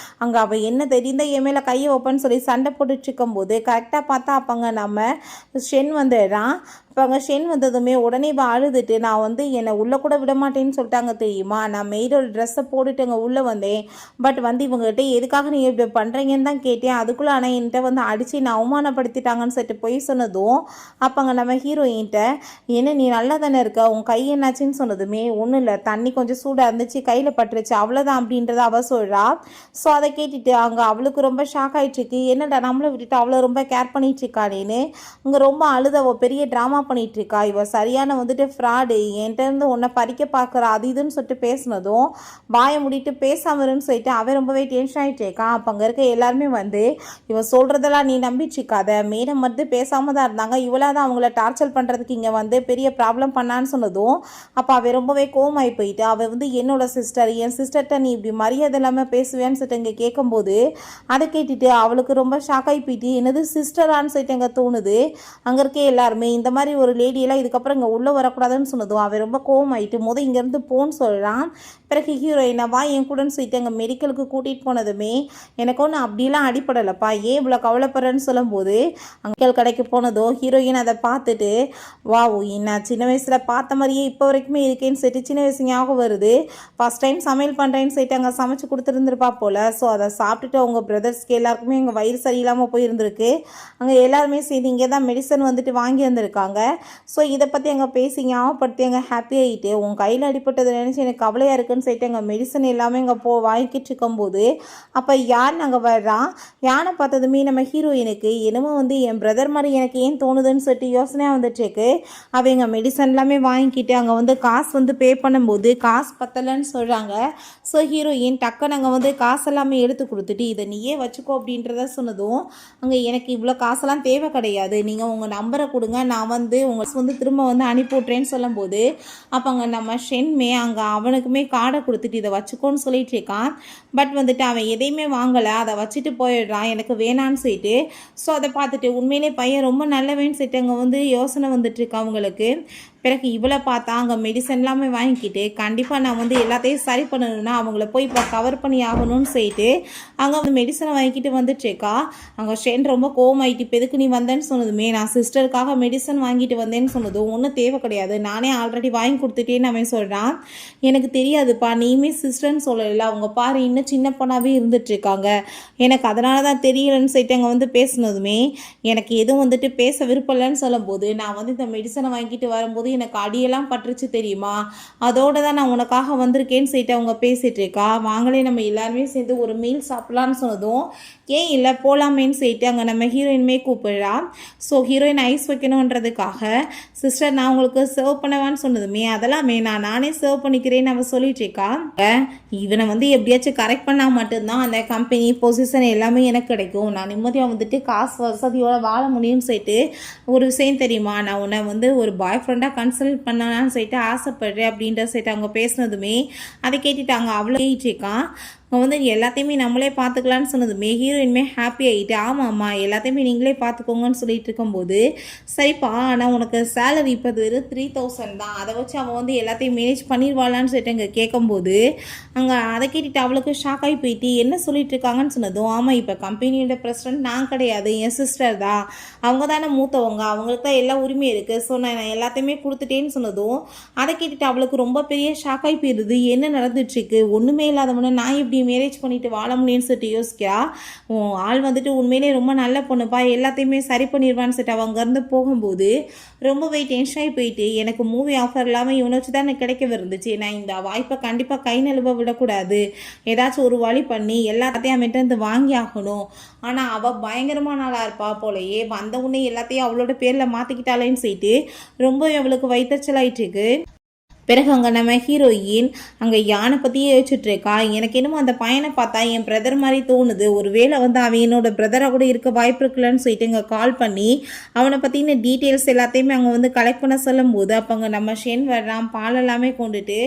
அங்கே அவள் என்ன தெரியுந்தா என் மேலே கையை வைப்பேன்னு சொல்லி சண்டை போட்டுட்டு இருக்கும்போது கரெக்டாக பார்த்தா அப்போங்க நம்ம ஷென் வந்துடுறான். இப்போ அங்கே ஷென் வந்ததுமே உடனே அழுதுட்டு, நான் வந்து என்னை உள்ளே கூட விட மாட்டேன்னு சொல்லிட்டாங்க தெரியுமா, நான் மெய்டோட ட்ரெஸ்ஸை போட்டுட்டு அங்கே உள்ளே வந்தேன், பட் வந்து இவங்ககிட்ட எதுக்காக நீங்கள் இப்படி பண்ணுறீங்கன்னு தான் கேட்டேன், அதுக்குள்ளே ஆனால் என்கிட்ட வந்து அடித்து என்னை அவமானப்படுத்திட்டாங்கன்னு சொல்லிட்டு போய் சொன்னதும் அப்போ அங்கே நம்ம ஹீரோயின்கிட்ட, என்ன நீ நல்லா தானே இருக்க, உன் கை என்னாச்சுன்னு சொன்னதுமே, ஒன்றும் இல்லை தண்ணி கொஞ்சம் சூடாக இருந்துச்சு கையில் பட்டுருச்சு அவ்வளோதான் அப்படின்றத அவள் சொல்கிறா. ஸோ அதை கேட்டுட்டு அங்கே அவளுக்கு ரொம்ப ஷாக் ஆகிட்டுருக்கு, என்னடா நம்மளை விட்டுட்டு அவ்வளோ ரொம்ப கேர் பண்ணிட்டு இருக்காளேன்னு இங்கே ரொம்ப அழுதவோ பெரிய ட்ராமா பண்ணிட்டு இருக்கா. இவ சரியான வந்துட்டு ஃப்ராடு, என்கிட்ட இருந்து உன்னை பறிக்க பார்க்குறா அது இதுன்னு சொல்லிட்டு பேசினதும் வாயை முடிட்டு பேசாமருன்னு சொல்லிட்டு அவன் ரொம்பவே டென்ஷன் ஆகிட்டு இருக்கான். அப்போ அங்கே இருக்க எல்லாருமே வந்து இவன் சொல்கிறதெல்லாம் நீ நம்பிச்சிக்காத, மேடம் வந்து பேசாமல் தான் இருந்தாங்க, இவளாக தான் அவங்கள டார்ச்சர் பண்ணுறதுக்கு இங்கே வந்து பெரிய ப்ராப்ளம் பண்ணான்னு சொன்னதும் அப்போ அவன் ரொம்பவே கோமாகி போயிட்டு, அவள் வந்து என்னோட சிஸ்டர், என் சிஸ்டர்கிட்ட நீ இப்படி மரியாதை இல்லாமல் பேசுவேன்னு சொல்லிட்டு இங்கே கேட்கும்போது அதை கேட்டுட்டு அவளுக்கு ரொம்ப ஷாக் ஆகி போயிட்டு, என்னது சிஸ்டரான்னு சொல்லிட்டு அங்கே தோணுது. அங்கே இருக்க எல்லாருமே இந்த மாதிரி மாதிரி ஒரு லேடியெல்லாம் இதுக்கப்புறம் இங்கே உள்ளே வரக்கூடாதுன்னு சொன்னதும் அவன் ரொம்ப கோவமாயிட்டு இங்கேருந்து போன்னு சொல்கிறான். பிறகு ஹீரோயினை வா என் கூடன்னு சொல்லிட்டு அங்கே மெடிக்கலுக்கு கூட்டிகிட்டு போனதுமே எனக்கு ஒன்று அப்படிலாம் அடிப்படலைப்பா, ஏன் இவ்வளோ கவலைப்படுறேன்னு சொல்லும்போது அங்கல் கடைக்கு போனதோ ஹீரோயின் அதை பார்த்துட்டு வா நான் சின்ன வயசில் பார்த்த மாதிரியே இப்போ வரைக்குமே இருக்கேன்னு சொல்லிட்டு சின்ன வயசு ஞாபகம் வருது. ஃபஸ்ட் டைம் சமையல் பண்ணுறேன்னு சொல்லிட்டு அங்கே சமைச்சு கொடுத்துருந்துருப்பா போல். ஸோ அதை சாப்பிட்டுட்டு அவங்க பிரதர்ஸ்க்கு எல்லாருக்குமே எங்கள் வயிறு சரியில்லாமல் போயிருந்துருக்கு. அங்கே எல்லாருமே சேர்ந்து இங்கே தான் மெடிசன் வந்துட்டு வாங்கி வந்திருக்காங்க. ஸோ இதை பற்றி அங்கே பேசி ஞாபகப்படுத்தி அங்கே ஹாப்பி ஆகிட்டு உன் கையில் அடிப்பட்டதை நினச்சி எனக்கு கவலையாக இருக்குன்னு சொல்லிட்டு எங்கள் மெடிசன் எல்லாமே இங்கே வாங்கிக்கிட்டு இருக்கும்போது அப்போ யார் நாங்கள் வர்றான். யானை பார்த்ததுமே நம்ம ஹீரோயினுக்கு என்னமோ என் பிரதர் மாதிரி எனக்கு ஏன் தோணுதுன்னு சொல்லிட்டு யோசனையாக வந்துட்டுருக்கு. அவங்க மெடிசன் எல்லாமே வாங்கிக்கிட்டு அங்கே காசு பே பண்ணும்போது காசு பத்தலைன்னு சொல்கிறாங்க. ஸோ ஹீரோயின் டக்குன்னு அங்கே காசு எல்லாமே எடுத்து கொடுத்துட்டு இதை நீயே வச்சுக்கோ அப்படின்றத சொன்னதும் அங்கே எனக்கு இவ்வளோ காசெல்லாம் தேவை கிடையாது, நீங்கள் உங்கள் நம்பரை கொடுங்க, நான் உங்கள் திரும்ப அனுப்பி விட்றேன்னு சொல்லும்போது அப்போ அங்கே நம்ம ஷென்மே அங்கே அவனுக்குமே கார்டை கொடுத்துட்டு இதை வச்சுக்கோன்னு சொல்லிட்டு இருக்கான். பட் அவன் எதையுமே வாங்கலை, அதை வச்சுட்டு போயிடுறான் எனக்கு வேணான்னு சொல்லிட்டு. ஸோ அதை பார்த்துட்டு உண்மையிலே பையன் ரொம்ப நல்லவேன்னு சொல்லிட்டு அங்கே யோசனை வந்துட்டுருக்கு அவங்களுக்கு. பிறகு இவளை பார்த்தா அங்கே மெடிசன் எல்லாமே வாங்கிக்கிட்டு கண்டிப்பாக நான் எல்லாத்தையும் சரி பண்ணணும்னா அவங்கள போய் இப்போ கவர் பண்ணி ஆகணும்னு சொல்லிட்டு அங்கே மெடிசனை வாங்கிக்கிட்டு வந்துட்டுருக்கா. அங்கே ஷென் ரொம்ப கோவமாயிட்டு இப்போ எதுக்கு நீ வந்தேன்னு சொன்னதுமே நான் சிஸ்டருக்காக மெடிசன் வாங்கிட்டு வந்தேன்னு சொன்னதும் ஒன்றும் தேவை கிடையாது, நானே ஆல்ரெடி வாங்கி கொடுத்துட்டேன்னு அவன் சொல்கிறான். எனக்கு தெரியாதுப்பா, நீயுமே சிஸ்டர்னு சொல்லலை, அவங்க பாரு இன்னும் சின்ன பொண்ணாகவே இருந்துட்டுருக்காங்க, எனக்கு அதனால தான் தெரியலன்னு சொல்லிட்டு அங்கே பேசினதுமே எனக்கு எதுவும் பேச விருப்பம் இல்லைன்னு சொல்லும்போது நான் இந்த மெடிசனை வாங்கிட்டு வரும்போது எனக்கு அடியெல்லாம் பட்டுருச்சு தெரியுமா, அதோட தான் நான் உனக்காக வந்திருக்கேன்னு சொல்லிட்டு அவங்க பேசிகிட்டு இருக்கா. வாங்களே நம்ம எல்லாருமே சேர்ந்து ஒரு மீல் சாப்பிட்லான்னு சொன்னதும் ஏன் இல்லை போகலாமேன்னு சொல்லிட்டு அங்கே நம்ம ஹீரோயின்மே கூப்பிடுறா. ஸோ ஹீரோயின் ஐஸ் வைக்கணுன்றதுக்காக சிஸ்டர் நான் உங்களுக்கு சர்வ் பண்ணவான்னு சொன்னதுமே அதெல்லாம் வேணாம் நானே சர்வ் பண்ணிக்கிறேன்னு அவன் சொல்லிட்டு இருக்கா. இவனை எப்படியாச்சும் கரெக்ட் பண்ணால் மட்டும்தான் அந்த கம்பெனி பொசிஷன் எல்லாமே எனக்கு கிடைக்கும், நான் நிம்மதியாக காசு வசதியோட வாழ முடியும்னு சொல்லிட்டு ஒரு விஷயம் தெரியுமா, நான் உன்னை ஒரு பாய் ஃப்ரெண்டாக கன்சல்ட் பண்ணலான்னு சொல்லிட்டு ஆசைப்படுறேன் அப்படின்ற சொல்லிட்டு அவங்க பேசினதுமே அதை கேட்டுட்டாங்க. அவ்வளோ கேட்டுருக்கான். எல்லாத்தையுமே நம்மளே பார்த்துக்கலான்னு சொன்னதுமே ஹீரோயின்மே ஹாப்பி ஆகிட்டு ஆமாம்மா எல்லாத்தையுமே நீங்களே பார்த்துக்கோங்கன்னு சொல்லிட்டு இருக்கும்போது சரிப்பா ஆனால் உனக்கு சேலரி இப்போ வெறும் 3000 தான், அதை வச்சு அவன் எல்லாத்தையும் மேனேஜ் பண்ணிடுவாளான்னு சொல்லிட்டு அங்கே கேட்கும்போது அங்கே அதை கேட்டுட்டு அவளுக்கு ஷாக் ஆகி போயிட்டு என்ன சொல்லிட்டு இருக்காங்கன்னு சொன்னதும் ஆமாம் இப்போ கம்பெனியோட பிரசிடென்ட் நான் கிடையாது என் சிஸ்டர் தான், அவங்க தானே மூத்தவங்க, அவங்களுக்கு தான் எல்லா உரிமையும் இருக்குது, ஸோ நான் எல்லாத்தையுமே கொடுத்துட்டேன்னு சொன்னதும் அதை கேட்டுட்டு அவளுக்கு ரொம்ப பெரிய ஷாக் ஆகி போயிடுது. என்ன நடந்துட்டுருக்கு, ஒன்றுமே இல்லாதவன நான் எப்படி மேரேஜ் பண்ணிட்டு வாழ முடியும்னு சொல்லிட்டு யோசிக்கிறா. ஆள் உண்மையிலே ரொம்ப நல்ல பொண்ணுப்பா எல்லாத்தையுமே சரி பண்ணிடுவான்னு சொல்லிட்டு அவங்க அங்கேருந்து போகும்போது ரொம்பவே டென்ஷன் ஆகி போயிட்டு எனக்கு மூவி ஆஃபர் இல்லாமல் இவனை வச்சு தான் எனக்கு கிடைக்க இருந்துச்சு, நான் இந்த வாய்ப்பை கண்டிப்பாக கை நழுவ விடக்கூடாது, ஏதாச்சும் ஒரு வழி பண்ணி எல்லாத்தையும் அவன்கிட்ட வாங்கி ஆகணும். ஆனால் அவள் பயங்கரமான நாளாக இருப்பா போலையே, வந்த உடனே எல்லாத்தையும் அவளோட பேரில் மாற்றிக்கிட்டாலேன்னு சொல்லிட்டு ரொம்ப அவளுக்கு வைத்தச்சலாயிட்டு இருக்கு. பிறகு அங்கே நம்ம ஹீரோயின் அங்கே யானை பற்றியே யோசிச்சுட்ருக்கா. எனக்கு என்னமோ அந்த பையனை பார்த்தா என் பிரதர் மாதிரி தோணுது, ஒரு வேளை அவன் என்னோட பிரதராக கூட இருக்க வாய்ப்பு இருக்குல்லன்னு சொல்லிட்டு இங்கே கால் பண்ணி அவனை பற்றின டீட்டெயில்ஸ் எல்லாத்தையுமே அங்கே கலெக்ட் பண்ண சொல்லும்போது அப்போ அங்கே நம்ம ஷென் வர்றான், பால் எல்லாமே கொண்டுட்டு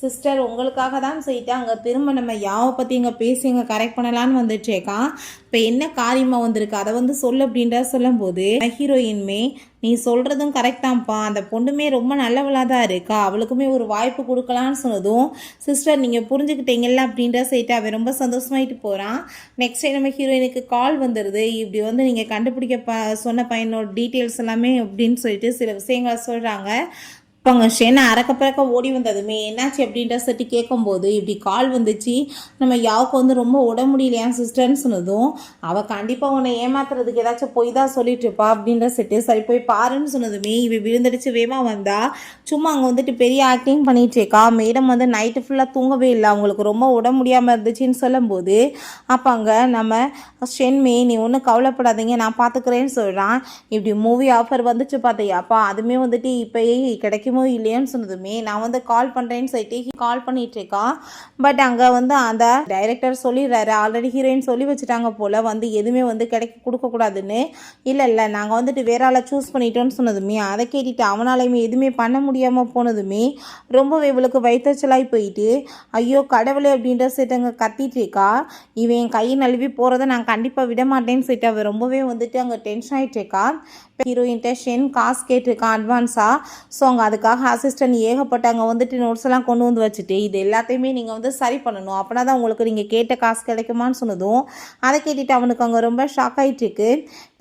சிஸ்டர் உங்களுக்காக தான் சொல்லிட்டு அங்கே திரும்ப நம்ம யாவை பற்றி இங்கே பேசி இங்கே கரெக்ட் பண்ணலான்னு வந்துட்டுருக்கான். இப்போ என்ன காரியமாக வந்திருக்கு அதை சொல்லு அப்படின்ற சொல்லும்போது ஹீரோயின்மே நீ சொல்கிறதும் கரெக்ட் தான்ப்பா, அந்த பொண்ணுமே ரொம்ப நல்லவளாக தான் இருக்கா, அவளுக்குமே ஒரு வாய்ப்பு கொடுக்கலான்னு சொன்னதும் சிஸ்டர் நீங்கள் புரிஞ்சுக்கிட்டீங்கல்ல அப்படின்ற சொல்லிட்டு அவன் ரொம்ப சந்தோஷமாயிட்டு போகிறான். நெக்ஸ்ட் டைம் நம்ம ஹீரோயினுக்கு கால் வந்துடுது, இப்படி நீங்கள் கண்டுபிடிக்க சொன்ன பையனோட டீட்டெயில்ஸ் எல்லாமே அப்படின்னு சொல்லிட்டு சில விஷயங்களை சொல்கிறாங்க. இப்போ அங்கே ஷெனை அறக்க பறக்க ஓடி வந்ததுமே என்னாச்சு அப்படின்ற சொல்லிட்டு கேட்கும்போது இப்படி கால் வந்துச்சு, நம்ம யாவுக்கு ரொம்ப உட முடியலையா சிஸ்டர்னு சொன்னதும் அவள் கண்டிப்பாக உன்னை ஏமாத்துறதுக்கு ஏதாச்சும் போய் தான் சொல்லிட்டு இருப்பா அப்படின்ற சொல்லிட்டு சரி போய் பாருன்னு சொன்னதுமே இவ விழுந்தடிச்சு வேகமாக வந்தா. சும்மா அங்கே பெரிய ஆக்டிங் பண்ணிட்டு இருக்கா. மேடம் நைட்டு ஃபுல்லாக தூங்கவே இல்லை, அவங்களுக்கு ரொம்ப உட முடியாமல் இருந்துச்சுன்னு சொல்லும்போது அப்போ அங்கே நம்ம ஷென்மே நீ ஒன்றும் கவலைப்படாதீங்க நான் பார்த்துக்கிறேன்னு சொல்கிறான். இப்படி மூவி ஆஃபர் வந்துச்சு பார்த்தியாப்பா, அதுவுமே இப்போயே கிடைக்கும் இல்லையான்னு சொன்னதுமே நான் கால் பண்ணுறேன்னு சொல்லிட்டு கால் பண்ணிட்டு இருக்கான். பட் அங்கே அந்த டைரக்டர் சொல்லிடுறாரு, ஆல்ரெடி ஹீரோயின் சொல்லி வச்சுட்டாங்க போல் எதுவுமே கிடைக்க கொடுக்கக்கூடாதுன்னு. இல்லை நாங்கள் வேற ஆளை சூஸ் பண்ணிட்டோன்னு சொன்னதுமே அதை கேட்டுட்டு அவனாலையுமே எதுவுமே பண்ண முடியாமல் போனதுமே ரொம்பவே இவளுக்கு வைத்தச்சலாகி போயிட்டு ஐயோ கடவுளே அப்படின்ற சொல்லிட்டு அங்கே கத்திட்டு இருக்கா. இவன் கை நழுவி போகிறத நான் கண்டிப்பாக விட மாட்டேன்னு சொல்லிட்டு அவள் ரொம்பவே அங்கே டென்ஷன் ஆகிட்டு இருக்கா. ஹீரோயின்ட்ட ஷென் காசு கேட்டிருக்கான் அட்வான்ஸாக. ஸோ அவங்க அதுக்காக அசிஸ்டன்ட் ஏகப்பட்டாங்க வந்துட்டு நோட்ஸ் எல்லாம் கொண்டு வந்து வச்சுட்டு இது எல்லாத்தையுமே நீங்கள் வந்து சரி பண்ணணும், அப்படின்னா தான் உங்களுக்கு நீங்கள் கேட்ட காசு கிடைக்குமான்னு சொன்னதும் அதை கேட்டுட்டு அவனுக்கு அங்கே ரொம்ப ஷாக் ஆகிட்டு இருக்கு.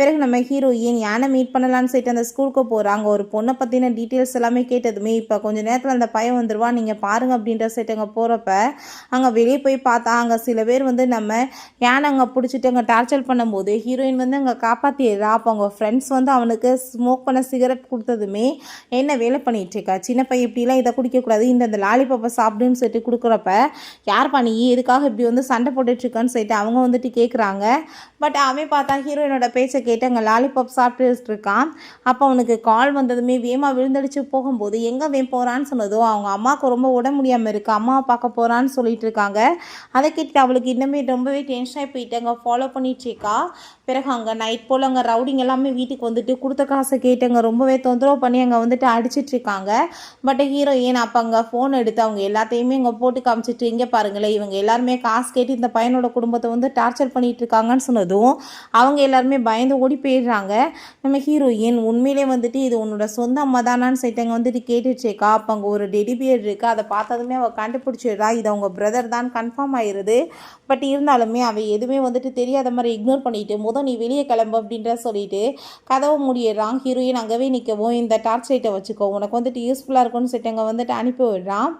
பிறகு நம்ம ஹீரோயின் யானை மீட் பண்ணலான்னு சொல்லிட்டு அந்த ஸ்கூலுக்கு போகிறாங்க. ஒரு பொண்ணை பற்றின டீட்டெயில்ஸ் எல்லாமே கேட்டதுமே இப்போ கொஞ்சம் நேரத்தில் அந்த பையன் வந்துடுவா, நீங்கள் பாருங்கள் அப்படின்ற சைட்டு அங்கே போகிறப்ப அங்கே வெளியே போய் பார்த்தா அங்கே சில பேர் வந்து நம்ம யானை அங்கே பிடிச்சிட்டு அங்கே டார்ச்சர் பண்ணும்போது ஹீரோயின் வந்து அங்கே காப்பாற்றிடுறா. அப்போ அவங்க ஃப்ரெண்ட்ஸ் வந்து அவனுக்கு ஸ்மோக் பண்ண சிகரெட் கொடுத்ததுமே என்ன வேலை பண்ணிட்டு இருக்கா சின்ன பையன், இப்படிலாம் இதை குடிக்கக்கூடாது, இந்த லாலிபாப்பை சாப்பிடுன்னு சொல்லிட்டு கொடுக்குறப்ப யார் பண்ணி எதுக்காக இப்படி வந்து சண்டை போட்டுட்ருக்கான்னு சொல்லிட்டு அவங்க வந்துட்டு கேட்குறாங்க. பட் அவன் பார்த்தா ஹீரோயினோட பேச்சை கேட்டு அங்கே லாலிபாப் சாப்பிட்டு இருக்கான். அப்போ அவனுக்கு கால் வந்ததுமே வேகமாக விழுந்தடிச்சு போகும்போது எங்கே போகிறான்னு சொன்னதும் அவங்க அம்மாவுக்கு ரொம்ப உடம்பு முடியாமல் இருக்குது, அம்மாவை பார்க்க போகிறான்னு சொல்லிட்டு இருக்காங்க. அதை கேட்டு அவளுக்கு இன்னுமே ரொம்பவே டென்ஷனாகி போயிட்டு அங்கே ஃபாலோ பண்ணிட்டுருக்கா. பிறகு அங்கே நைட் போல் அங்கே ரவுடிங் எல்லாமே வீட்டுக்கு வந்துட்டு கொடுத்த காசை கேட்டு அங்கே ரொம்பவே தொந்தரவு பண்ணி அங்கே வந்துட்டு அடிச்சிட்ருக்காங்க. பட் ஹீரோயின் அப்போ அங்கே ஃபோன் எடுத்து அவங்க எல்லாத்தையுமே இங்கே போட்டு காமிச்சிட்டு இங்கே பாருங்களேன் இவங்க எல்லாருமே காசு கேட்டு இந்த பையனோட குடும்பத்தை வந்து டார்ச்சர் பண்ணிட்டு இருக்காங்கன்னு சொன்னதும் அவங்க எல்லாருமே பயந்து ஓடி போயிடுறாங்க. நம்ம ஹீரோயின் உண்மையிலே வந்துட்டு இது உன்னோட சொந்த அம்மா தானான்னு சொல்லிட்டு அங்கே வந்துட்டு கேட்டுட்ருக்கா. அப்போ அங்கே ஒரு டெடி பியர் இருக்குது, அதை பார்த்ததுமே அவள் கண்டுபிடிச்சிடுறா இது அவங்க பிரதர் தான் கன்ஃபார்ம் ஆயிடுது. பட் இருந்தாலுமே அவள் எதுவுமே வந்துட்டு தெரியாத மாதிரி இக்னோர் பண்ணிட்டு நீ வெளியே கிளம்பு அப்படின்ற சொல்லிட்டு கதவை முடியிடுறான். ஹீரோயின் அங்கவே நிற்கவும் இந்த டார்ச் லைட்டை வச்சுக்கோ உனக்கு வந்துட்டு யூஸ்ஃபுல்லாக இருக்கும்னு சொல்லிட்டு அங்கே வந்துட்டு அனுப்பி விடுறான்.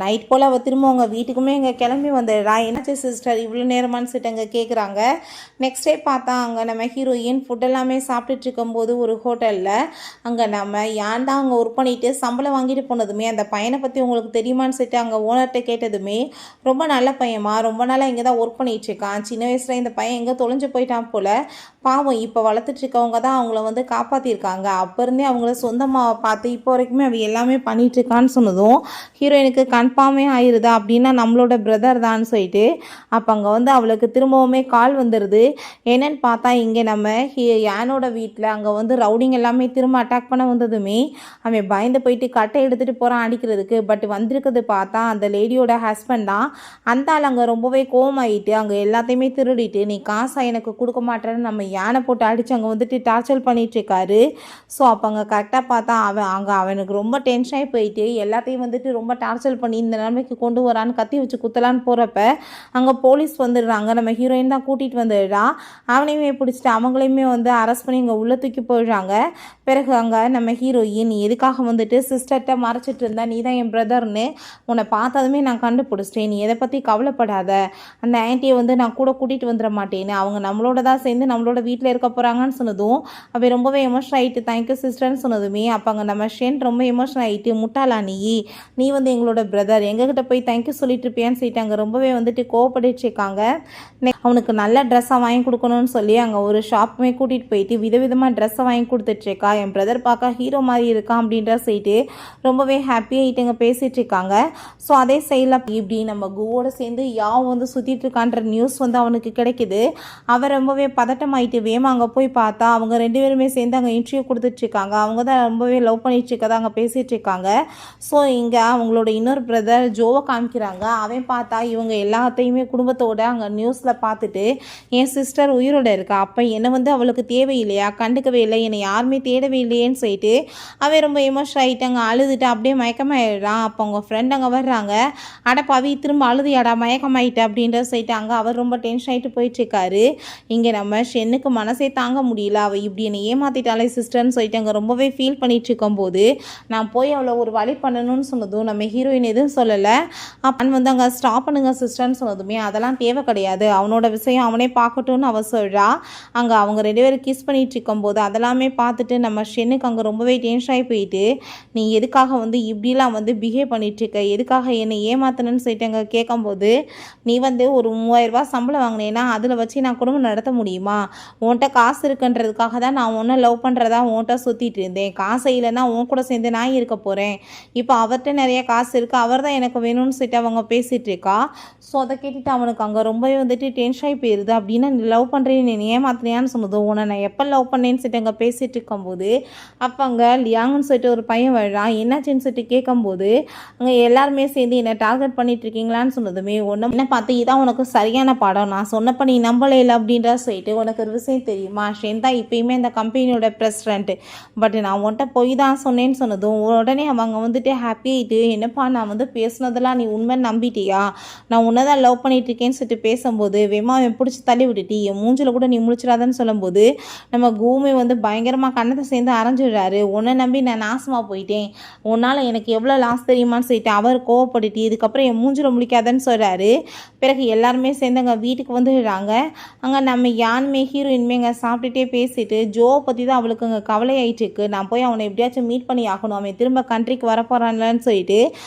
நைட் போல் அவள் திரும்ப அவங்க வீட்டுக்குமே இங்கே கிளம்பி வந்துடுறா. என்னாச்சு சிஸ்டர் இவ்வளோ நேரமானு சொல்லிட்டு அங்கே கேட்குறாங்க. நெக்ஸ்ட் டே பார்த்தா அங்கே நம்ம ஹீரோயின் ஃபுட் எல்லாமே சாப்பிட்டுட்டு இருக்கும்போது ஒரு ஹோட்டலில் அங்கே நம்ம ஏன்டா அங்கே ஒர்க் பண்ணிவிட்டு சம்பளம் வாங்கிட்டு போனதுமே அந்த பையனை பற்றி உங்களுக்கு தெரியுமான்னு சொல்லிட்டு அங்கே ஓனர்கிட்ட கேட்டதுமே ரொம்ப நல்ல பையன்மா, ரொம்ப நாளாக இங்கே தான் ஒர்க் பண்ணிகிட்டு இருக்கான், சின்ன வயசில் இந்த பையன் எங்கே தொலைஞ்சு போயிட்டான் போல், பாவம் இப்போ வளர்த்துட்ருக்கவங்க தான் அவங்கள வந்து காப்பாற்றிருக்காங்க, அப்போ இருந்தே அவங்கள சொந்தமாக பார்த்து இப்போ வரைக்குமே அவ எல்லாமே பண்ணிகிட்ருக்கான்னு சொன்னதும் ஹீரோயினுக்கு கன்ஃபார்மே ஆயிடுதா அப்படின்னா நம்மளோட பிரதர் தான் சொல்லிட்டு அப்போ அங்கே வந்து அவளுக்கு திரும்பவுமே கால் வந்துடுது. என்னன்னு பார்த்தா இங்கே நம்ம யானோட வீட்டில் அங்கே வந்து ரவுடிங் எல்லாமே திரும்ப அட்டாக் பண்ண வந்ததுமே அவன் பயந்து போயிட்டு கட்டை எடுத்துகிட்டு போகிறான் அடிக்கிறதுக்கு. பட் வந்திருக்கிறது பார்த்தா அந்த லேடியோட ஹஸ்பண்ட் தான். அந்த ஆள் அங்கே ரொம்பவே கோவமாயிட்டு அங்கே எல்லாத்தையுமே திருடிட்டு நீ காசை எனக்கு கொடுக்க மாட்டேன்னு நம்ம யானை போட்டு அடித்து அங்கே வந்துட்டு டார்ச்சர் பண்ணிகிட்ருக்காரு. ஸோ அப்போ அங்கே கரெக்டாக பார்த்தா அவனுக்கு ரொம்ப டென்ஷனாகி போயிட்டு எல்லாத்தையும் வந்துட்டு ரொம்ப டார்ச்சர் பண்ணி இந்த நிலைமைக்கு கொண்டு வரான்னு கத்தி வச்சு குத்தலான்னு போகிறப்ப அங்கே போலீஸ் வந்துடுறாங்க. நம்ம ஹீரோயின் தான் கூட்டிகிட்டு வந்துடுறா. அவனையுமே பிடிச்சிட்டு அவங்களையுமே வந்து அரெஸ்ட் பண்ணி இங்கே உள்ளே தூக்கி போயிடுறாங்க. பிறகு அங்கே நம்ம ஹீரோயின் எதுக்காக வந்துட்டு சிஸ்டர்கிட்ட மறைச்சிட்டு இருந்தா, நீ தான் என் பிரதர்னு உன்னை பார்த்ததுமே நான் கண்டுபிடிச்சிட்டேன், நீ எதை பற்றி கவலைப்படாத, அந்த ஆன்ட்டியை வந்து நான் கூட கூட்டிகிட்டு வந்துட மாட்டேன்னு, அவங்க நம்மளோட தான் சேர்ந்து நம்மளோட வீட்டில் இருக்க போகிறாங்கன்னு சொன்னதும் அவள் ரொம்பவே எமோஷன் ஆகிட்டு தேங்க்யூ சிஸ்டர்னு சொன்னதுமே அப்போ அங்கே நம்ம ஷென் ரொம்ப எமோஷன் ஆகிட்டு முட்டாளா நீ வந்து எங்களோட பிரதர் எங்ககிட்ட போய் தேங்க்யூ சொல்லிட்டு இருப்பியான்னு சொல்லிட்டு அங்கே ரொம்பவே வந்துட்டு கோவப்படிச்சிருக்காங்க. அவனுக்கு நல்ல ட்ரெஸ்ஸை வாங்கி கொடுக்கணும்னு சொல்லி அங்கே ஒரு ஷாப்புமே கூட்டிகிட்டு போயிட்டு விதவிதமாக ட்ரெஸ்ஸை வாங்கி கொடுத்துட்ருக்கா. என் பிரதர் பார்க்க ஹீரோ மாதிரி இருக்கான் அப்படின்ற சொல்லிட்டு ரொம்பவே ஹாப்பியாகிட்டு இங்கே பேசிகிட்டு இருக்காங்க. ஸோ அதே சைடில் இப்படி நம்ம குவோட சேர்ந்து யாவும் வந்து சுற்றிட்டு இருக்கான்ற நியூஸ் வந்து அவனுக்கு கிடைக்குது. அவன் ரொம்பவே பதட்டமாயிட்டு வேமா அங்கே போய் பார்த்தா அவங்க ரெண்டு பேருமே சேர்ந்து அங்கே இன்டர்வியூ கொடுத்துட்ருக்காங்க. அவங்க தான் ரொம்பவே லவ் பண்ணிட்டு இருக்கதா அங்கே பேசிகிட்டு இருக்காங்க. ஸோ இங்கே அவங்களோட இன்னொரு பிரதர் ஜோவை காமிக்கிறாங்க. அவன் பார்த்தா இவங்க எல்லாத்தையுமே குடும்பத்தோடு அங்கே நியூஸில் பார்த்துட்டு என் சிஸ்டர் உயிரோடு இருக்கா, அப்போ என்னை வந்து அவளுக்கு தேவையில்லையா, கண்டுக்கவே இல்லை, என்னை யாருமே தேடவே இல்லையேன்னு சொல்லிட்டு அவன் ரொம்ப எமோஷன் ஆகிட்டு அங்கே அழுதுட்டு அப்படியே மயக்கமாயிடுறான். அப்போ அவங்க ஃப்ரெண்ட் அங்கே வர்றாங்க. அடப்பாவி திரும்ப அழுதியாடா மயக்கமாயிட்டு அப்படின்ற சொல்லிட்டு அங்கே அவர் ரொம்ப டென்ஷன் ஆகிட்டு போயிட்டுருக்காரு. இங்கே நம்ம ஷென்னுக்கு மனசே தாங்க முடியல, அவள் இப்படி என்னை ஏமாற்றிட்டாலே சிஸ்டர்னு சொல்லிட்டு அங்கே ரொம்பவே ஃபீல் பண்ணிட்டு இருக்கும்போது நான் போய் அவளை ஒரு வழி பண்ணணும்னு சொன்னதும் நம்ம ஹீரோயின் எதுவும் சொல்லலை. அப்பன் வந்து அங்கே ஸ்டாப் பண்ணுங்க சிஸ்டர்னு சொன்னதுமே அதெல்லாம் தேவை கிடையாது, அவனோட விஷயம் அவனே பார்க்கட்டும்னு அவள் சொல்கிறா. அங்கே அவங்க ரெண்டு பேரும் கிஸ் பண்ணிட்டு இருக்கும்போது அதெல்லாமே பார்த்துட்டு நம்ம ஷென்னுக்கு அங்கே ரொம்பவே டென்ஷன் ஆகி போயிட்டு நீ எதுக்காக வந்து இப்படிலாம் வந்து பிஹேவ் பண்ணிகிட்ருக்க, எதுக்காக என்னை ஏமாத்தணுன்னு சொல்லிட்டு அங்கே கேட்கும்போது நீ வந்து ஒரு 3000 ரூபா சம்பளம் வாங்கினேன்னா அதில் வச்சு நான் குடும்பம் நடத்த முடியுமா, உன்கிட்ட காசு இருக்குன்றதுக்காக தான் நான் ஒன்றை லவ் பண்ணுறதா உன்கிட்ட சுற்றிட்டு இருந்தேன், காசு இல்லைன்னா உன் கூட சேர்ந்து நான் இருக்க போகிறேன், இப்போ அவர்கிட்ட நிறைய காசு இருக்குது, அவர் தான் எனக்கு வேணும்னு சொல்லிட்டு அவங்க பேசிகிட்டு இருக்கா. ஸோ அதை கேட்டுட்டு அவனுக்கு அங்கே ரொம்பவே வந்துட்டு டென்ஷன் ஆகி போயிடுது. அப்படின்னா நீ லவ் பண்ணுறேன்னு நீ ஏமாத்தினியான்னு சொன்னது, உன்னை நான் எப்போ லவ் பண்ணேன்னு சொல்லிட்டு அங்கே பேசிகிட்டு இருக்கும்போது அப்போ அங்கே லியாங்குன்னு சொல்லிட்டு ஒரு பையன் வர்றான். என்னாச்சுன்னு சொல்லிட்டு கேட்கும்போது அங்கே எல்லாருமே சேர்ந்து என்னை டார்கெட் பண்ணிட்டு இருக்கீங்களான்னு சொன்னதுமே, ஒன்று என்ன பார்த்து இதான் உனக்கு சரியான பாடம், நான் சொன்னப்போ நீ நம்பலை இல்லை அப்படின்றா சொல்லிட்டு, உனக்கு ஒரு விஷயம் தெரியுமா, ஷென் தான் இப்போயுமே இந்த கம்பெனியோட ப்ரெசிடென்ட், பட் நான் உன்கிட்ட போய் தான் சொன்னேன்னு சொன்னதும் உடனே அவங்க வந்துட்டு ஹாப்பி ஆகிட்டு, என்னப்பா நான் வந்து பேசுனதெல்லாம் நீ உண்மை நம்பிட்டியா, நான் உன்னை தான் லவ் பண்ணிட்டு இருக்கேன்னு சொல்லிட்டு பேசும்போது அவன் பிடிச்சி தள்ளி விட்டுட்டு என் மூஞ்சில் கூட நீ முழிச்சிடாதன்னு சொல்லும்போது நம்ம கூமே வந்து பயங்கரமாக கண்ணத்தை சேர்ந்து அரைஞ்சிடுறாரு. உன்னை நம்பி நான் நாசமாக போயிட்டேன், உன்னால் எனக்கு எவ்வளோ லாஸ் தெரியுமான்னு சொல்லிட்டு அவர் கோவப்பட்டுட்டு இதுக்கப்புறம் என் மூஞ்சில் முழிக்காதன்னு சொல்கிறாரு. பிறகு எல்லாருமே சேர்ந்து அங்கே வீட்டுக்கு வந்துடுறாங்க. அங்கே நம்ம யாருமே ஹீரோயின்மே அங்கே சாப்பிட்டுட்டே பேசிட்டு ஜோ பற்றி தான் அவளுக்கு அங்கே கவலை ஆயிட்டுருக்கு. நான் போய் அவனை எப்படியாச்சும் மீட் பண்ணி ஆகணும், அவன் திரும்ப கண்ட்ரிக்கு வரப்போகிறான்லன்னு சொல்லிட்டு